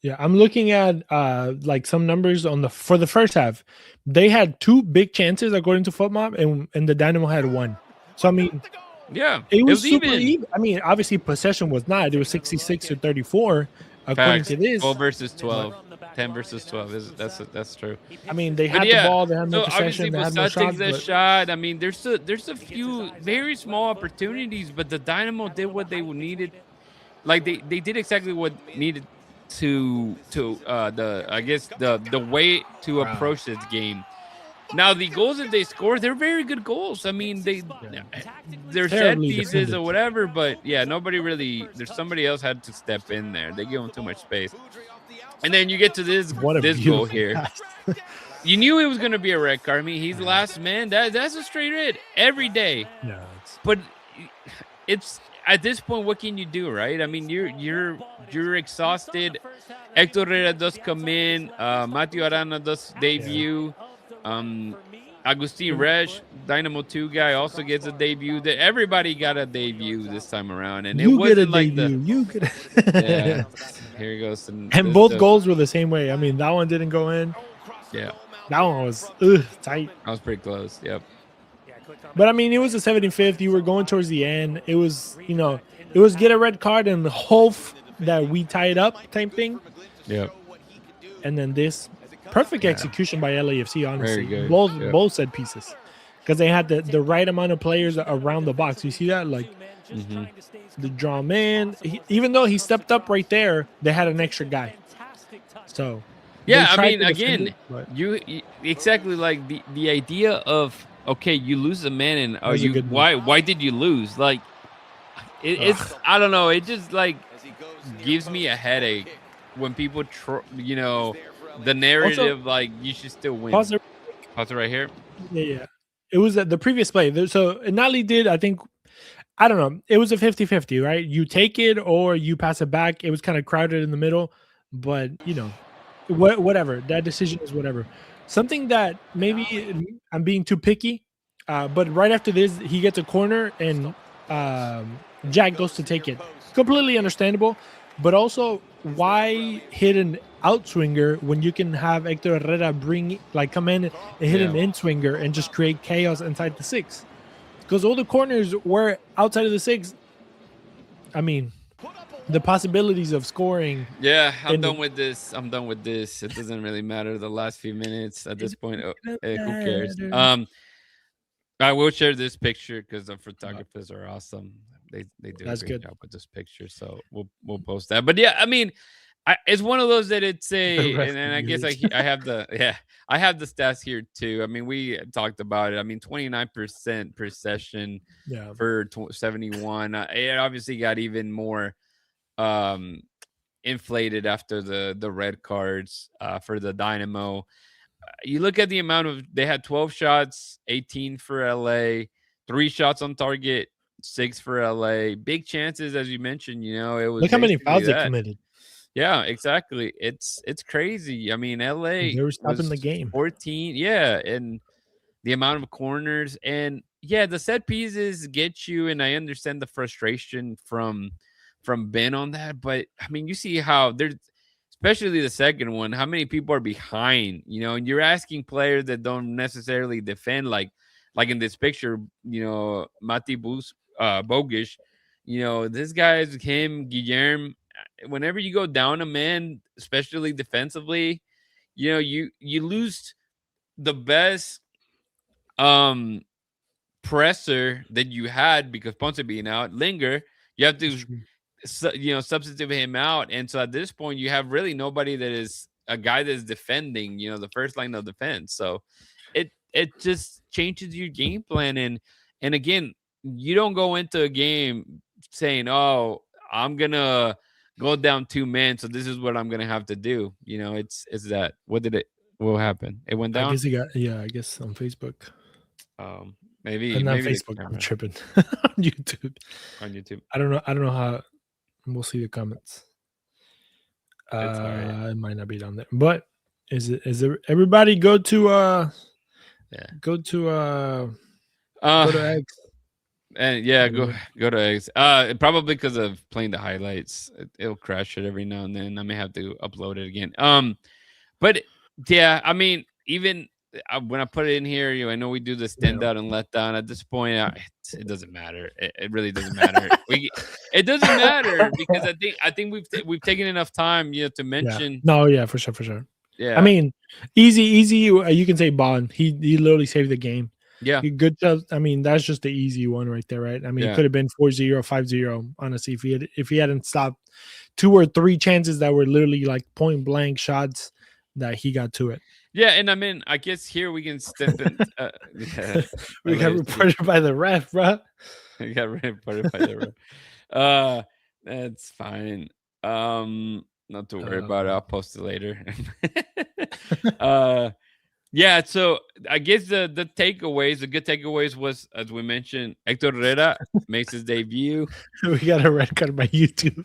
Yeah, I'm looking at like some numbers for the first half. They had 2 big chances according to FootMob, and the Dynamo had 1. So I mean, it was super even. I mean, obviously possession was not. It was 66-34 according to this. 12 versus 12, 10 versus 12. That's true. I mean, they had the ball. They had no possession. They had no shots. Takes shot. I mean, there's a few very small opportunities, but the Dynamo did what they needed. Like they did exactly what needed to the way to approach this game. Now the goals that they score, they're very good goals. I mean, they're set pieces or whatever, but there's somebody else had to step in there. They give them too much space. And then you get to this goal here. You knew it was going to be a red card. I mean, he's the last man. That's a straight red every day. No, but it's at this point, what can you do, right? I mean, you're exhausted. Héctor Herrera does come in. Matthew Arana does debut. Agustín Resch, Dynamo 2 guy, also gets a debut. Everybody got a debut this time around, and it wasn't like You get yeah. Here he goes. And both goals were the same way. I mean, that one didn't go in. Yeah, that one was tight. That was pretty close. Yep. But I mean, it was the 75th. You were going towards the end. It was, it was get a red card and hope that we tie it up type thing. Yep. And then this perfect execution by LAFC, honestly. Very good. Both set pieces. Because they had the right amount of players around the box. You see that? Like, the draw man, even though he stepped up right there, they had an extra guy. So, yeah, I mean, again, you exactly like the idea of, okay, you lose a man, and why did you lose? Like, it's I don't know. It just like gives me a headache when people the narrative also, like you should still win. Pause it right here. Yeah. It was the previous play. So Nali did, I think, I don't know. It was a 50-50, right? You take it or you pass it back. It was kind of crowded in the middle, but whatever. That decision is whatever. Something that maybe I'm being too picky, but right after this, he gets a corner and Jack goes to take it. Completely understandable, but also why hit an outswinger when you can have Héctor Herrera come in and hit an in-swinger and just create chaos inside the 6? Because all the corners were outside of the 6. I mean, the possibilities of scoring. Yeah, I'm And done with this. I'm done with this. It doesn't really matter the last few minutes at this point. Who cares? I will share this picture because the photographers are awesome. They do a That's great good. job with this picture. So we'll post that. But yeah, I mean, it's one of those that it's a, and I guess I have I have the stats here too. I mean, we talked about it. I mean, 29% per session Yeah. for 71. It obviously got even more inflated after the red cards for the Dynamo. You look at the amount of, they had 12 shots, 18 for LA, 3 shots on target, 6 for LA. Big chances, as you mentioned. It was Look how many basically fouls they that. committed. Yeah, exactly. It's crazy. I mean, LA They were stopping was the game. 14. Yeah, and the amount of corners, and yeah, the set pieces get you, and I understand the frustration from Ben on that, but I mean, you see how there's, especially the second one, how many people are behind, and you're asking players that don't necessarily defend, like in this picture, Mati Bogish, this guy's him, Guillermo. Whenever you go down a man, especially defensively, you lose the best presser that you had because Ponce being out. Linger, you have to substitute him out, and so at this point you have really nobody that is a guy that is defending the first line of defense. So it just changes your game plan, and again, you don't go into a game saying, oh, I'm gonna go down 2 men, so this is what I'm gonna have to do. It's that what happened? It went I down. guess I guess on Facebook. Maybe And not maybe Facebook. I'm tripping. On YouTube. I don't know how. We'll see the comments. It's all right. It might not be down there, but is there? Everybody go to go to X. And yeah, go to X. Probably because of playing the highlights, it'll crash it every now and then. I may have to upload it again. But yeah, I mean, even when I put it in here, I know we do the stand out and let down. At this point, it doesn't matter. It really doesn't matter. It doesn't matter because I think we've taken enough time, to mention. Yeah. No, yeah, for sure. Yeah, I mean, easy. You can say Bond. He literally saved the game. Yeah, good job. I mean, that's just the easy one right there, right? I mean, it could have been 4-0, 5-0. Honestly, if he hadn't stopped 2 or 3 chances that were literally like point blank shots that he got to it. Yeah, and I mean, I guess here we can step in. We got reported by the ref, bro. We got reported by the ref. That's fine. Not to worry about it. I'll post it later. Yeah, so I guess the good takeaways was, as we mentioned, Héctor Herrera makes his debut. We got a red card by YouTube.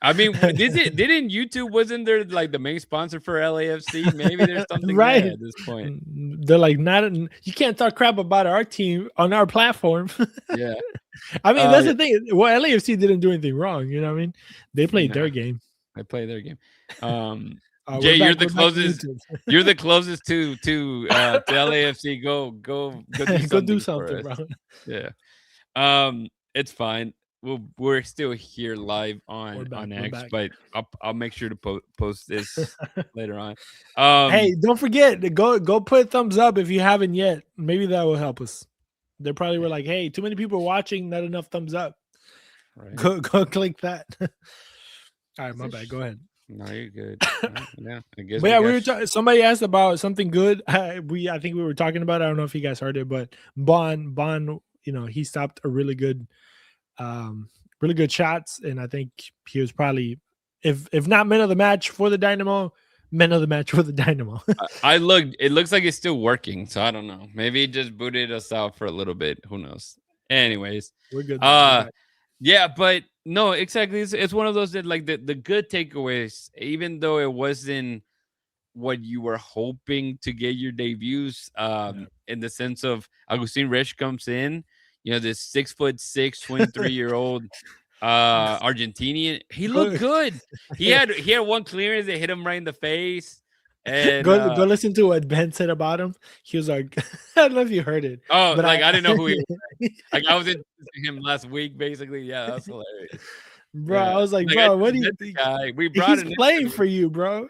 I mean, didn't YouTube, wasn't there like the main sponsor for LAFC? Maybe there's something right there at this point. They're like, you can't talk crap about our team on our platform. Yeah. I mean, that's the thing. Well, LAFC didn't do anything wrong. You know what I mean? They played their game. They played their game. Jay, you're the closest. You're the closest to LAFC. Go do something, bro. Yeah. It's fine. We're still here live on X, but I'll make sure to post this later on. Hey, don't forget to go put a thumbs up if you haven't yet. Maybe that will help us. They probably were like, "Hey, too many people watching, not enough thumbs up." Right. Go click that. All right, my bad. Go ahead. No, you're good. Yeah, I guess. But yeah, somebody asked about something good. I think we were talking about. I don't know if you guys heard it, but Bond, he stopped a really good shots, and I think he was probably, if not man of the match for the Dynamo, man of the match for the Dynamo. It looks like it's still working, so I don't know. Maybe it just booted us out for a little bit. Who knows? Anyways, we're good. Yeah, but no, exactly. It's one of those that, like, the good takeaways, even though it wasn't what you were hoping to get your debuts, in the sense of Agustín Resch comes in, this 6'6", 23-year-old Argentinian. He looked good. He had one clearance that hit him right in the face. And Go listen to what Ben said about him. He was like, I don't know if you heard it. oh, but like I didn't know who he was. Like I was into him last week, basically. Yeah, that's hilarious. Bro, Yeah. I was like, I bro, just what do you met the think? guy. We brought He's him in playing for for you, bro.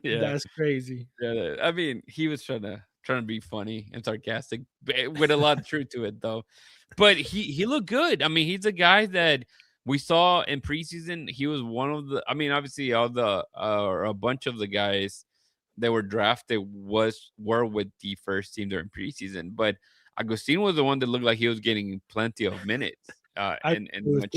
yeah. That's crazy. Yeah, I mean, he was trying to be funny and sarcastic, with a lot of truth to it, though. But he looked good. I mean, he's a guy that we saw in preseason. He was one of the. I mean, obviously, all the or a bunch of the guys that were drafted were with the first team during preseason. But Agustín was the one that looked like he was getting plenty of minutes. And much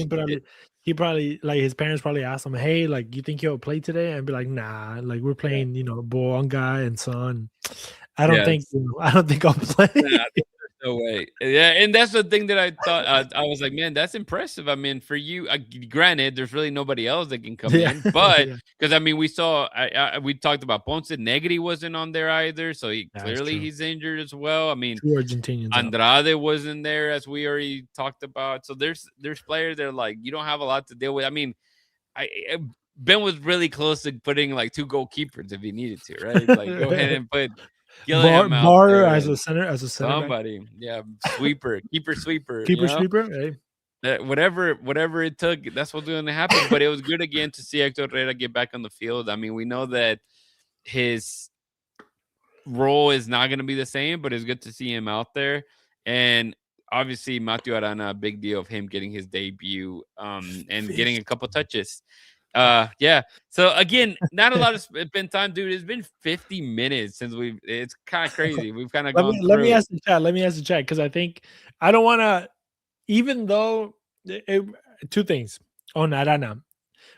He probably like his parents probably asked him, "Hey, like, you think he'll play today?" And be like, "Nah, like we're playing, boy, guy and son. I don't think I'll play." Nah, there's no way. Yeah, and that's the thing that I thought. I was like, man, that's impressive. I mean, for you, granted, there's really nobody else that can come in, but because I mean, we saw, we talked about Ponce. Negri wasn't on there either, so he's injured as well. I mean, two Argentinians. Andrade wasn't there, as we already talked about. So there's players that are like, you don't have a lot to deal with. I mean, Ben was really close to putting like 2 goalkeepers if he needed to, right? Like go ahead and put Bar as a center somebody back. Yeah, keeper sweeper, sweeper, hey. Whatever it took, that's what's going to happen. But it was good again to see Héctor Herrera get back on the field. I mean, we know that his role is not going to be the same, but it's good to see him out there. And obviously Matthew Arana, a big deal of him getting his debut and getting a couple touches. Yeah. So again, not a lot of spend time, dude. It's been 50 minutes since it's kind of crazy. We've kind of gone through. Let me ask the chat because I think I don't want to, even though 2 things on Arana.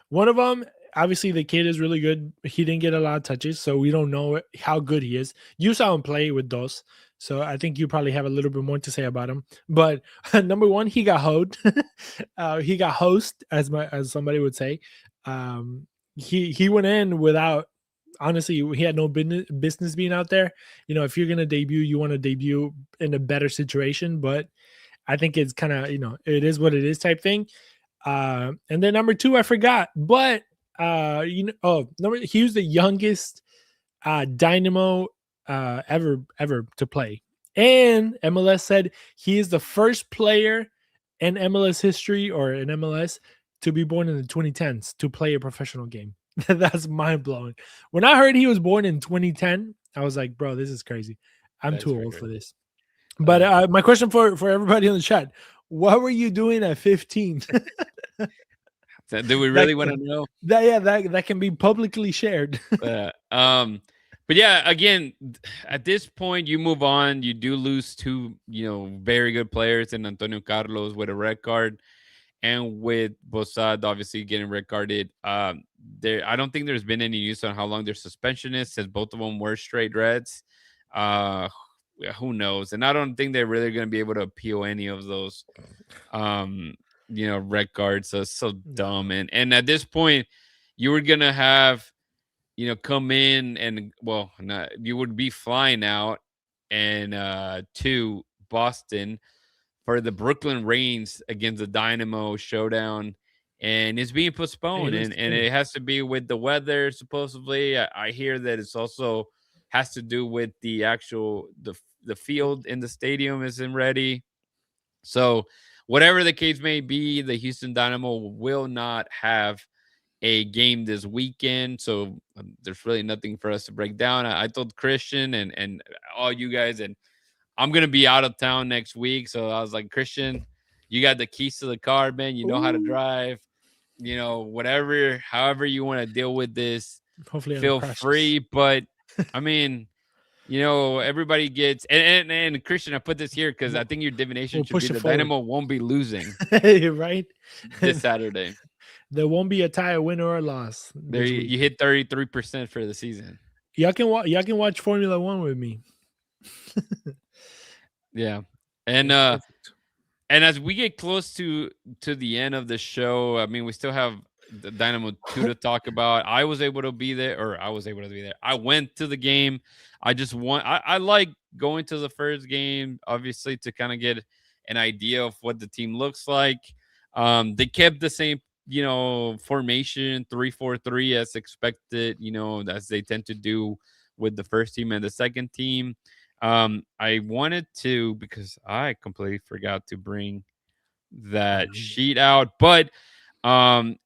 One of them, obviously the kid is really good. He didn't get a lot of touches, so we don't know how good he is. You saw him play with Dos, so I think you probably have a little bit more to say about him. But number one, he got hoed. He got host, as somebody would say. He went in without, honestly, he had no business being out there. If you're gonna debut, you want to debut in a better situation. But I think it's kind of, it is what it is type thing. And then number 2, I forgot, but he was the youngest Dynamo ever to play. And MLS said he is the first player in MLS history or in MLS to be born in the 2010s to play a professional game. That's mind blowing. When I heard he was born in 2010, I was like, bro, this is crazy. I'm too old for this. But my question for everybody in the chat: what were you doing at 15? Do we really want to know? That can be publicly shared. But yeah, again, at this point, you move on. You do lose 2, very good players in Antonio Carlos with a red card, and with Bossad obviously getting red carded. I don't think there's been any news on how long their suspension is, since both of them were straight reds. Who knows? And I don't think they're really going to be able to appeal any of those, red cards. So it's so dumb. And at this point, you were going to have, come in and, you would be flying out and to Boston for the Brooklyn Reigns against the Dynamo showdown. And it's being postponed. And it has to be with the weather, supposedly. I hear that it's also has to do with the actual the field in the stadium isn't ready. So whatever the case may be, the Houston Dynamo will not have a game this weekend. So there's really nothing for us to break down. I told Christian and all you guys, and I'm gonna be out of town next week. So I was like, Christian, you got the keys to the car, man. You know how to drive. Whatever, however you want to deal with this, hopefully feel free. But I mean, everybody gets and Christian, I put this here because I think your divination should be the Dynamo won't be losing right this Saturday. There won't be a tie, a win or a loss. There you hit 33% for the season. Y'all can watch Formula 1 with me. Yeah. And as we get close to the end of the show, I mean, we still have the Dynamo 2 to talk about. I was able to be there. I went to the game. I like going to the first game, obviously, to kind of get an idea of what the team looks like. They kept the same, formation, 3-4-3 as expected, as they tend to do with the first team and the second team. I wanted to, because I completely forgot to bring that sheet out, but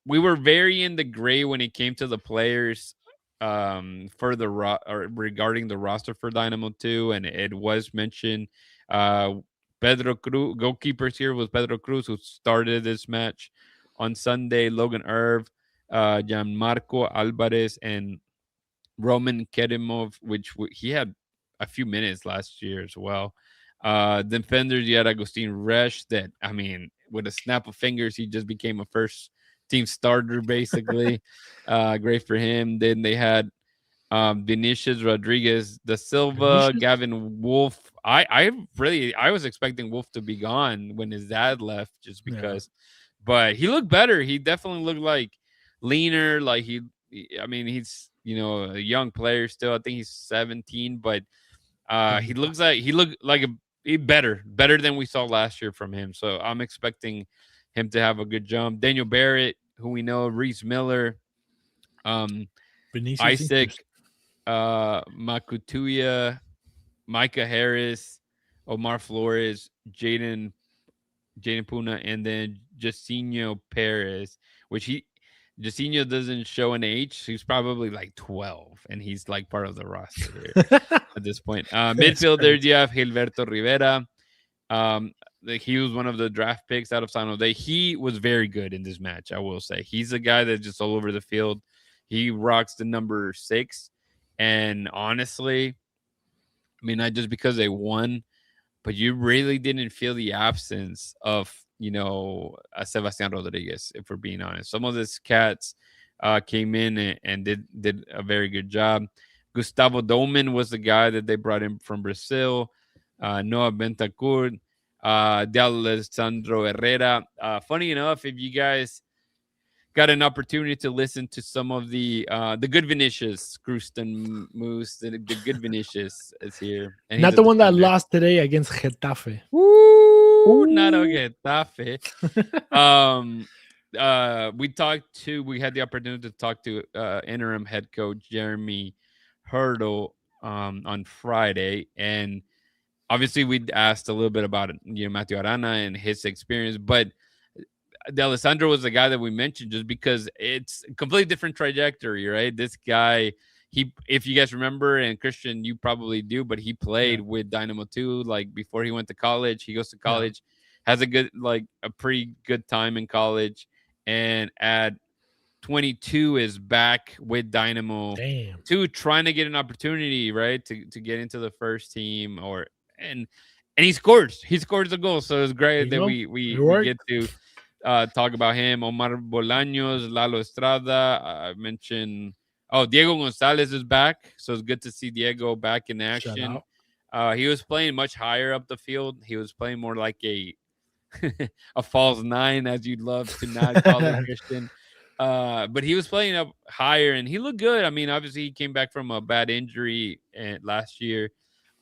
we were very in the gray when it came to the players for the or regarding the roster for Dynamo 2, and it was mentioned Pedro Cruz, goalkeepers here was Pedro Cruz, who started this match on Sunday, Logan Irv, Gianmarco Alvarez, and Roman Kerimov, which he had a few minutes last year as well. Defenders, you had Agustín Resch, that, I mean, with a snap of fingers, he just became a first team starter, basically. Great for him. Then they had Vinicius Rodriguez da Silva, Gavin Wolf. I was expecting Wolf to be gone when his dad left, just because, but he looked better. He definitely looked like leaner. Like he's a young player still. I think he's 17, but he looked like better than we saw last year from him. So I'm expecting him to have a good jump. Daniel Barrett, who we know, Reese Miller, Isaac Makutuya, Micah Harris, Omar Flores, Jaden Puna, and then Jacinho Perez, which Jacinho doesn't show an age. He's probably like 12, and he's like part of the roster here at this point. Midfielder, you have Gilberto Rivera. He was one of the draft picks out of San Jose. He was very good in this match, I will say. He's a guy that's just all over the field. He rocks the number 6. And honestly, I mean, not just because they won, but you really didn't feel the absence of, Sebastián Rodriguez, if we're being honest. Some of these cats came in and did a very good job. Gustavo Domen was the guy that they brought in from Brazil. Noah Bentancur, D'Alessandro Herrera. Funny enough, if you guys got an opportunity to listen to some of the good Vinicius, Kruston Moose, the good Vinicius is here. And not the one that lost today against Getafe. Ooh, not a Getafe. We had the opportunity to talk to interim head coach Jeremy Hurdle on Friday, and obviously we asked a little bit about Matthew Arana and his experience, but D'Alessandro was the guy that we mentioned just because it's a completely different trajectory, right? This guy, if you guys remember, and Christian, you probably do, but he played with Dynamo 2, like before he went to college. He goes to college, has a pretty good time in college, and at 22 is back with Dynamo 2, trying to get an opportunity, right, to get into the first team, and he scores the goal. So it's great that we get to talk about him. Omar Bolaños, Lalo Estrada. I mentioned, Diego Gonzalez is back. So it's good to see Diego back in action. He was playing much higher up the field. He was playing more like a false 9, as you'd love to not call it, Christian. But he was playing up higher, and he looked good. I mean, obviously he came back from a bad injury last year.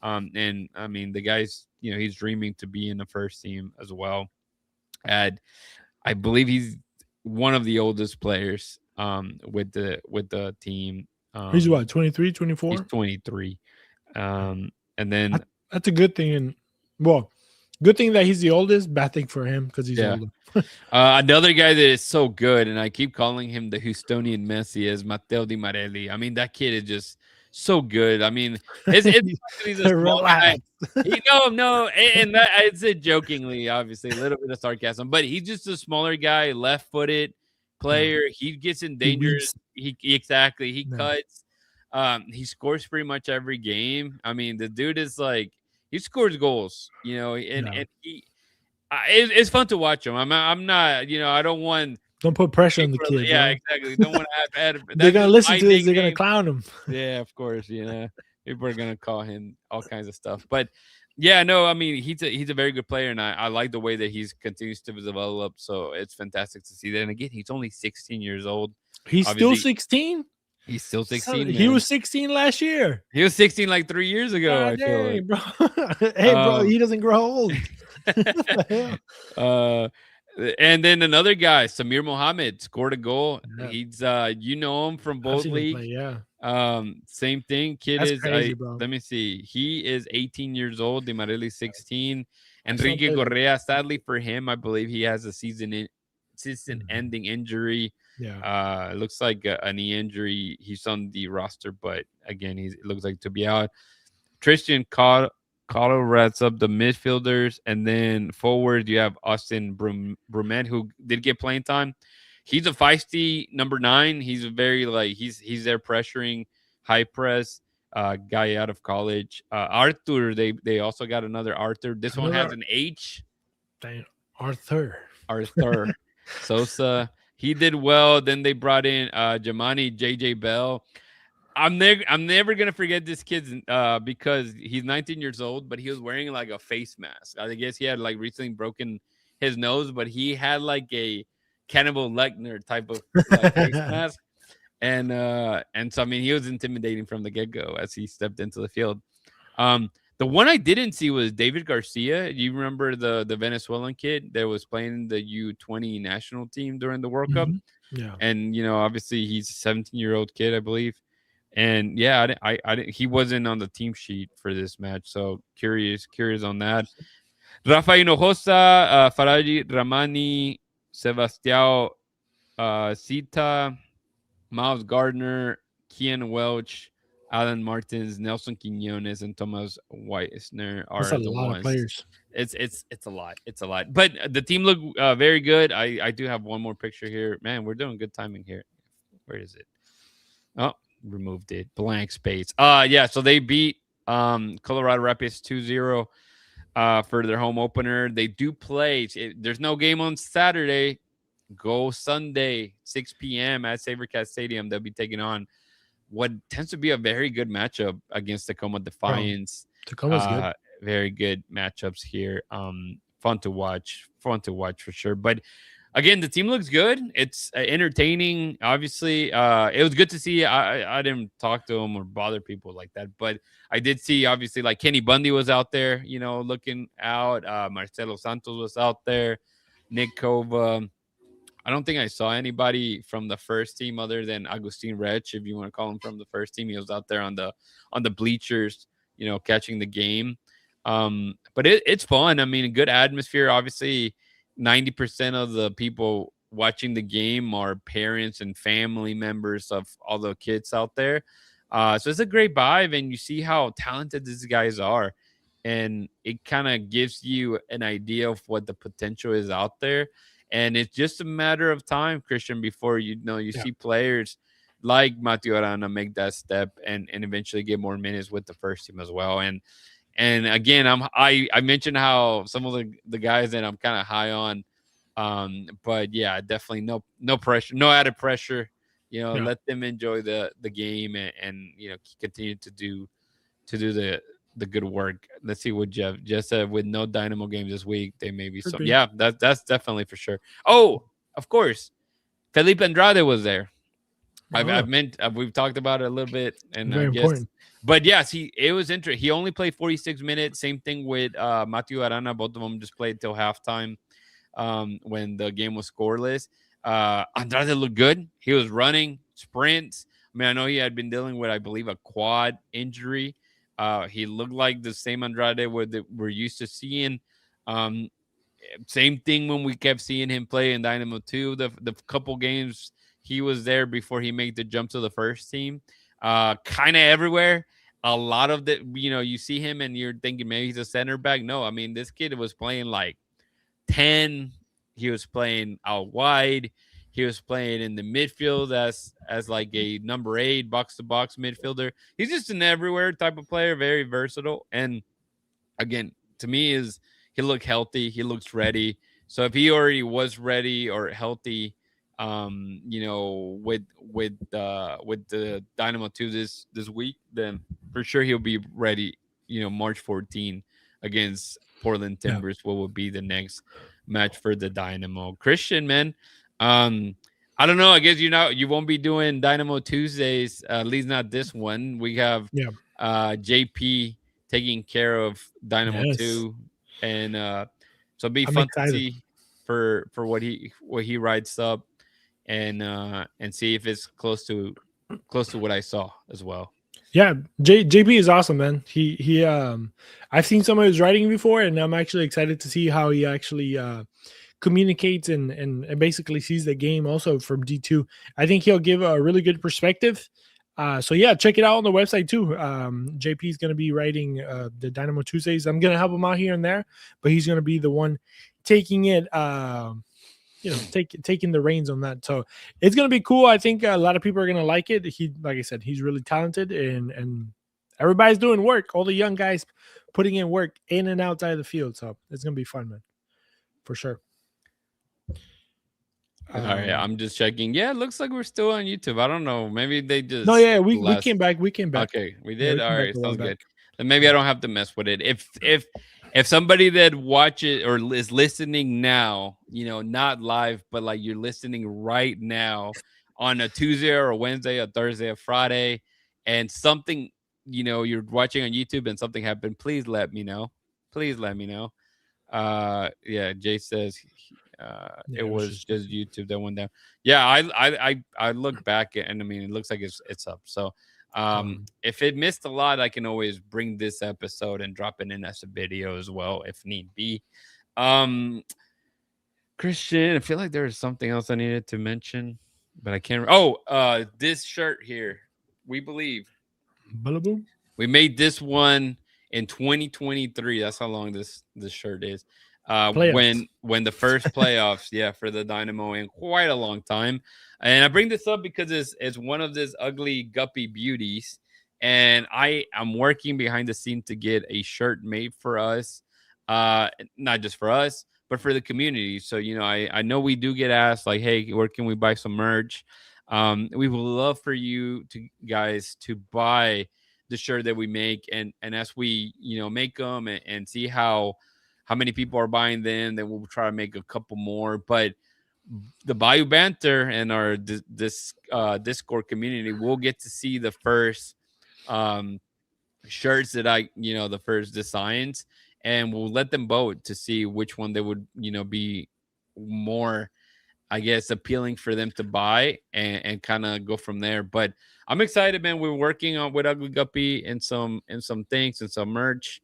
And I mean, the guy's, he's dreaming to be in the first team as well. And I believe he's one of the oldest players with the team. He's what, 23, 24? He's 23. And then that's a good thing. And good thing that he's the oldest. Bad thing for him because he's older. Another guy that is so good, and I keep calling him the Houstonian Messi, is Matteo Di Marelli. I mean, that kid is just so good. I mean, he's a small guy. No, and that, I said jokingly, obviously, a little bit of sarcasm, but he's just a smaller guy, left-footed player. He gets in danger. He cuts. He scores pretty much every game. I mean, the dude is like, he scores goals, and it's fun to watch him. I'm not, I don't want. Don't put pressure on the kid. Yeah, exactly. Don't want to have. They're gonna listen to this. They're gonna clown him. Yeah, of course. People are gonna call him all kinds of stuff. But yeah, no, I mean, he's a very good player, and I like the way that he's continues to develop. So it's fantastic to see that. And again, he's only 16 years old. He's still 16. He's still 16. He was 16 last year. He was 16 like 3 years ago. I feel like. Bro. Hey, bro, he doesn't grow old. And then another guy, Samir Mohammed, scored a goal. Yeah. He's you know him from both leagues. Same thing. Kid That's is crazy, bro. let me see. He is 18 years old. Di Marelli 16. My son Enrique plays with- Correa, sadly for him, I believe he has a season-ending injury. Yeah. It looks like a knee injury. He's on the roster, but again, it looks like to be out. Tristan Cotto wraps up the midfielders, and then forward you have Austin Brumet, who did get playing time. He's a feisty number 9. He's very he's there pressuring, high press guy out of college. Arthur, they also got another Arthur. This one has an H. Dang, Arthur Sosa. He did well. Then they brought in Jamani JJ Bell. I'm never gonna forget this kid's because he's 19 years old, but he was wearing like a face mask. I guess he had like recently broken his nose, but he had like a Cannibal Lecter type of face mask, and so I mean he was intimidating from the get go as he stepped into the field. The one I didn't see was David Garcia. You remember the Venezuelan kid that was playing the U20 national team during the World Cup? Yeah, and obviously he's a 17-year-old kid, I believe. And yeah, I didn't, he wasn't on the team sheet for this match, so curious on that. Rafa Hinojosa, Faraji Ramani, Sebastião Sita, Miles Gardner, Kian Welch, Alan Martins, Nelson Quinones, and Thomas Weissner are that's a the lot ones. of players. It's a lot. It's a lot. But the team look very good. I do have one more picture here. Man, we're doing good timing here. Where is it? Oh, removed it. Blank space. Yeah, so they beat Colorado Rapids 2-0 for their home opener. They do play. There's no game on Saturday. Go Sunday, 6 p.m. at SaberCat Stadium. They'll be taking on what tends to be a very good matchup against Tacoma Defiance. Tacoma's good. Very good matchups here. Fun to watch for sure. But again, the team looks good. It's entertaining. Obviously, it was good to see. I didn't talk to them or bother people like that, but I did see, obviously, like Kenny Bundy was out there, looking out. Marcelo Santos was out there. Nick Kova. I don't think I saw anybody from the first team other than Agustín Resch, if you want to call him from the first team. He was out there on the bleachers, catching the game. But it's fun. I mean, a good atmosphere. Obviously, 90% of the people watching the game are parents and family members of all the kids out there. So it's a great vibe, and you see how talented these guys are. And it kind of gives you an idea of what the potential is out there. And it's just a matter of time, Christian, before see players like Mateo Arana make that step and eventually get more minutes with the first team as well. And again, I mentioned how some of the guys that I'm kind of high on, but yeah, definitely no pressure, no added pressure. Let them enjoy the game and continue to do the good work. Let's see what Jeff just said. With no Dynamo games this week, they may be some. Yeah, that's definitely for sure. Oh, of course, Felipe Andrade was there. We've talked about it a little bit, and Very important. But yes, it was interesting. He only played 46 minutes. Same thing with Mateo Arana. Both of them just played till halftime when the game was scoreless. Andrade looked good. He was running sprints. I mean, I know he had been dealing with, I believe, a quad injury. He looked like the same Andrade we're used to seeing. Same thing when we kept seeing him play in Dynamo 2. The couple games he was there before he made the jump to the first team. Kind of everywhere. A lot of you see him and you're thinking maybe he's a center back. No, I mean, this kid was playing like 10. He was playing out wide. He was playing in the midfield as like a number 8 box-to-box midfielder. He's just an everywhere type of player, very versatile. And again, to me, he looked healthy. He looks ready. So if he already was ready or healthy, with the Dynamo 2 this week, then for sure he'll be ready. March 14 against Portland Timbers. What would be the next match for the Dynamo? Christian, man. I don't know. I guess you won't be doing Dynamo Tuesdays, at least not this one. We have JP taking care of Dynamo 2, and so it'll be fun to see for what he writes up, and see if it's close to close to what I saw as well. Yeah, JP is awesome, man. He I've seen some of his writing before, and I'm actually excited to see how he actually communicates and basically sees the game also from D2. I think he'll give a really good perspective. So yeah, check it out on the website too. JP is going to be writing the Dynamo Tuesdays. I'm going to help him out here and there, but he's going to be the one taking it, taking the reins on that. So it's going to be cool. I think a lot of people are going to like it. Like I said, he's really talented, and everybody's doing work. All the young guys putting in work in and outside of the field. So it's going to be fun, man, for sure. All right, I'm just checking. Yeah, it looks like we're still on YouTube. I don't know. Maybe they just we came back. We came back. Okay, we did. Yeah, all right, sounds good. Then maybe I don't have to mess with it. If somebody that watches or is listening now, not live, but like you're listening right now on a Tuesday or a Wednesday, a Thursday, a Friday, and something, you're watching on YouTube and something happened, please let me know. Please let me know. Yeah, Jay says it was just YouTube that went down. Yeah, I look back and I mean it looks like it's up. So if it missed a lot, I can always bring this episode and drop it in as a video as well if need be. Christian, I feel like there was something else I needed to mention, but I can't. This shirt here, we believe we made this one in 2023. That's how long this shirt is. When the first playoffs, for the Dynamo in quite a long time. And I bring this up because it's one of these ugly guppy beauties, and I am working behind the scene to get a shirt made for us, not just for us, but for the community. So I know we do get asked like, hey, where can we buy some merch? We would love for you guys to buy the shirt that we make, and as we make them and see how many people are buying them, then we'll try to make a couple more. But the Bayou Banter and our Discord community will get to see the first shirts that the first designs, and we'll let them vote to see which one they would be more, I guess, appealing for them to buy and kind of go from there. But I'm excited, man. We're working on with Ugly Guppy and some things and some merch.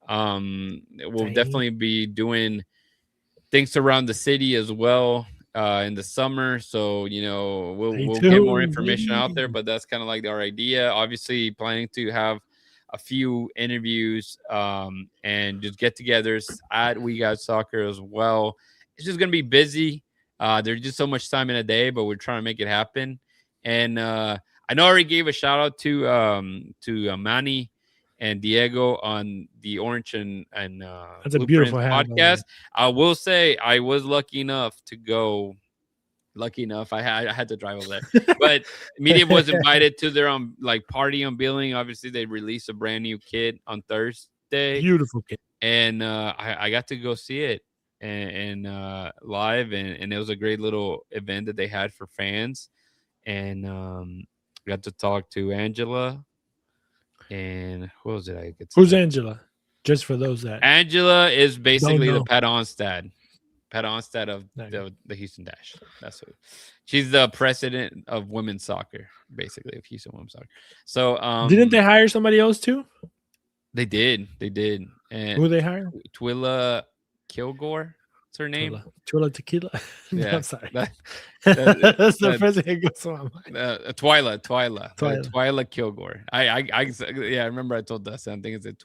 We'll definitely be doing things around the city as well in the summer. So we'll get more information out there, but that's kind of like our idea. Obviously, planning to have a few interviews and just get-togethers at We Got Soccer as well. It's just gonna be busy. There's just so much time in a day, but we're trying to make it happen. And I know I already gave a shout out to Manny and Diego on the Orange and that's a beautiful podcast. I will say I was lucky enough to go. Lucky enough, I had to drive over there, but media was invited to their party unveiling. Obviously, they released a brand new kit on Thursday. Beautiful kit, and I got to go see it and live, and it was a great little event that they had for fans, and got to talk to Angela. And who was it? Who's Angela? Just for those that Angela is basically the Pat Onstad of the Houston Dash. That's who. She's the president of women's soccer, basically, of Houston women's soccer. So didn't they hire somebody else too? They did. And who they hire? Twila Kilgore. What's her name? Twila Tequila. Yeah, I'm sorry. That's the president goes on my mind. Twila Kilgore. I remember I told Dustin. I think it's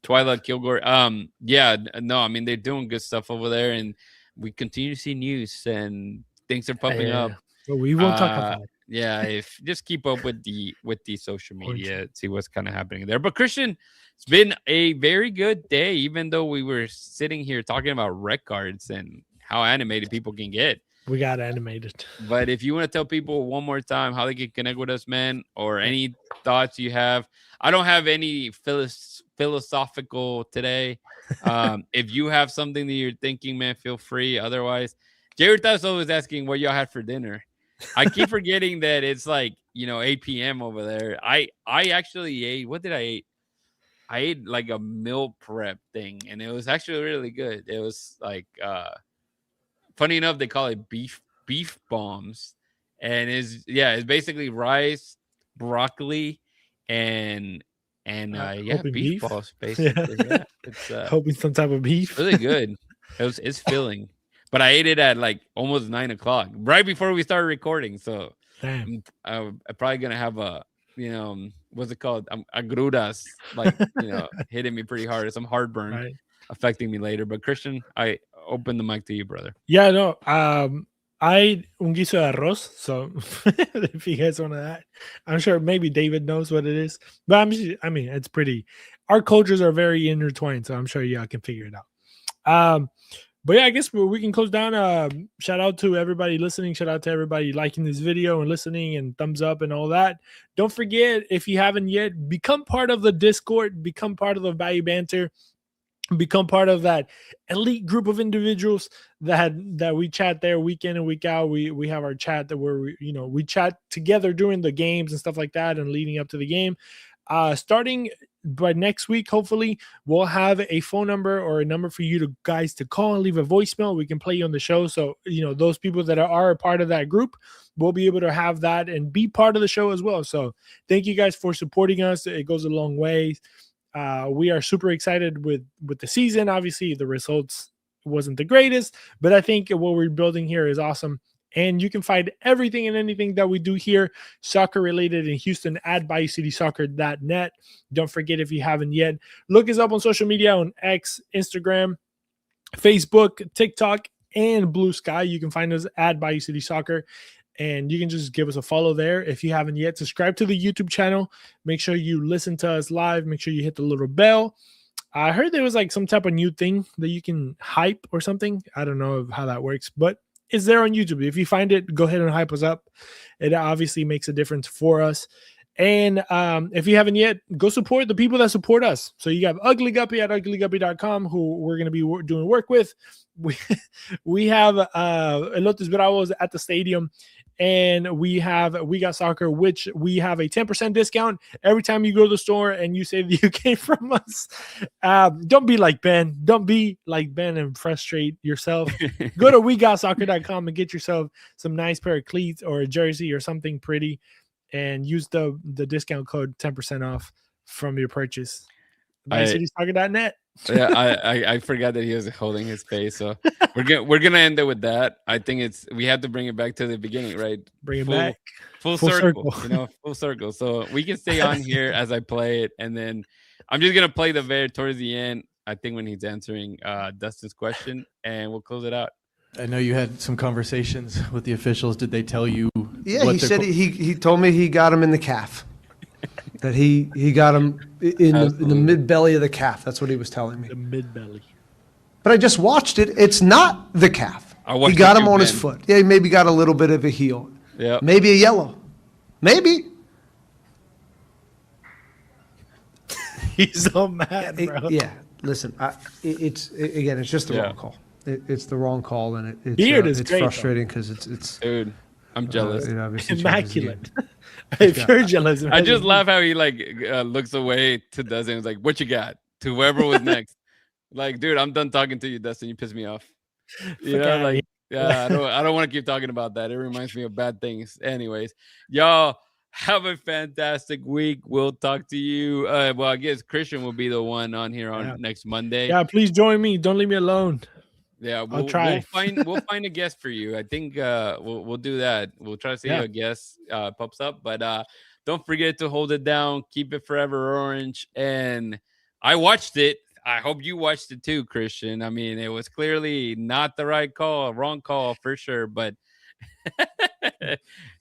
Twila Kilgore. I mean they're doing good stuff over there, and we continue to see news and things are popping up. But we won't talk about it. Yeah, if just keep up with the social media, see what's kind of happening there. But Christian, it's been a very good day, even though we were sitting here talking about rec cards and how animated people can get. We got animated. But if you want to tell people one more time how they can connect with us, man, or any thoughts you have, I don't have any philosophical today. If you have something that you're thinking, man, feel free. Otherwise, Jared was always asking what y'all had for dinner. I keep forgetting that it's 8 p.m. over there. I actually ate. What did I eat? I ate like a meal prep thing, and it was actually really good. It was funny enough, they call it beef bombs, and it's basically rice, broccoli, and hoping beef beef. balls basically. Yeah, it's Hoping some type of beef. really good. It's filling, but I ate it at like almost 9:00, right before we started recording. So Damn. I'm probably gonna have a what's it called? Agruras, like hitting me pretty hard. Some heartburn Right. affecting me later. But Christian, I open the mic to you, brother. Yeah, no. I ate un guiso de arroz. So if you guys want that, I'm sure maybe David knows what it is. But I mean, it's pretty. Our cultures are very intertwined, so I'm sure y'all can figure it out. But yeah, I guess we can close down. Shout out to everybody listening. Shout out to everybody liking this video and listening and thumbs up and all that. Don't forget, if you haven't yet, become part of the Discord, become part of the Bayou Banter, become part of that elite group of individuals that we chat there week in and week out. We have our chat that we chat together during the games and stuff like that and leading up to the game. Starting by next week, hopefully, we'll have a phone number or a number for you guys to call and leave a voicemail. We can play you on the show. So, those people that are a part of that group will be able to have that and be part of the show as well. So thank you guys for supporting us. It goes a long way. We are super excited with the season. Obviously, the results wasn't the greatest, but I think what we're building here is awesome. And you can find everything and anything that we do here, soccer related in Houston at BayouCitySoccer.net. Don't forget, if you haven't yet, look us up on social media on X, Instagram, Facebook, TikTok, and Blue Sky. You can find us at Bayou City Soccer, and you can just give us a follow there. If you haven't yet, subscribe to the YouTube channel. Make sure you listen to us live. Make sure you hit the little bell. I heard there was like some type of new thing that you can hype or something. I don't know how that works, but it's there on YouTube. If you find it, go ahead and hype us up. It obviously makes a difference for us. And if you haven't yet, go support the people that support us. So you have Ugly Guppy at uglyguppy.com, who we're going to be doing work with. We have Elotes Bravos at the stadium. And we Got Soccer, which we have a 10% discount every time you go to the store and you say that you came from us. Don't be like Ben. Don't be like Ben and frustrate yourself. Go to wegotsoccer.com and get yourself some nice pair of cleats or a jersey or something pretty, and use the discount code 10% off from your purchase. BayouCitySoccer.net. Yeah, I forgot that he was holding his face, so we're gonna end it with that. I think we have to bring it back to the beginning, right? Bring it back full circle. Full circle. So we can stay on here as I play it, and then I'm just gonna play the very towards the end. I think when he's answering Dustin's question, and we'll close it out. I know you had some conversations with the officials. Did they tell you? Yeah, he said he told me he got him in the calf. That he got him in the mid belly of the calf. That's what he was telling me. The mid belly. But I just watched it. It's not the calf. He got him on his foot. Yeah, he maybe got a little bit of a heel. Yeah. Maybe a yellow. Maybe. He's so mad, bro. Yeah. Listen, it's just the wrong call. It's the wrong call, and it's great, frustrating because it's. Dude, I'm jealous. Immaculate. If you're jealous, I just laugh how he looks away to Dustin. He's like, "What you got?" To whoever was next. Like, dude, I'm done talking to you, Dustin. You piss me off. I don't want to keep talking about that. It reminds me of bad things. Anyways, y'all have a fantastic week. We'll talk to you. Well, I guess Christian will be the one on here on next Monday. Yeah, please join me. Don't leave me alone. Yeah, I'll try. We'll find a guest for you. I think we'll do that. We'll try to see if a guest pops up. But don't forget to hold it down. Keep it forever orange. And I watched it. I hope you watched it too, Christian. I mean, it was clearly not the right call, wrong call for sure. But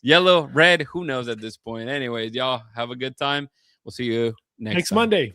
yellow, red, who knows at this point? Anyways, y'all have a good time. We'll see you next time. Monday.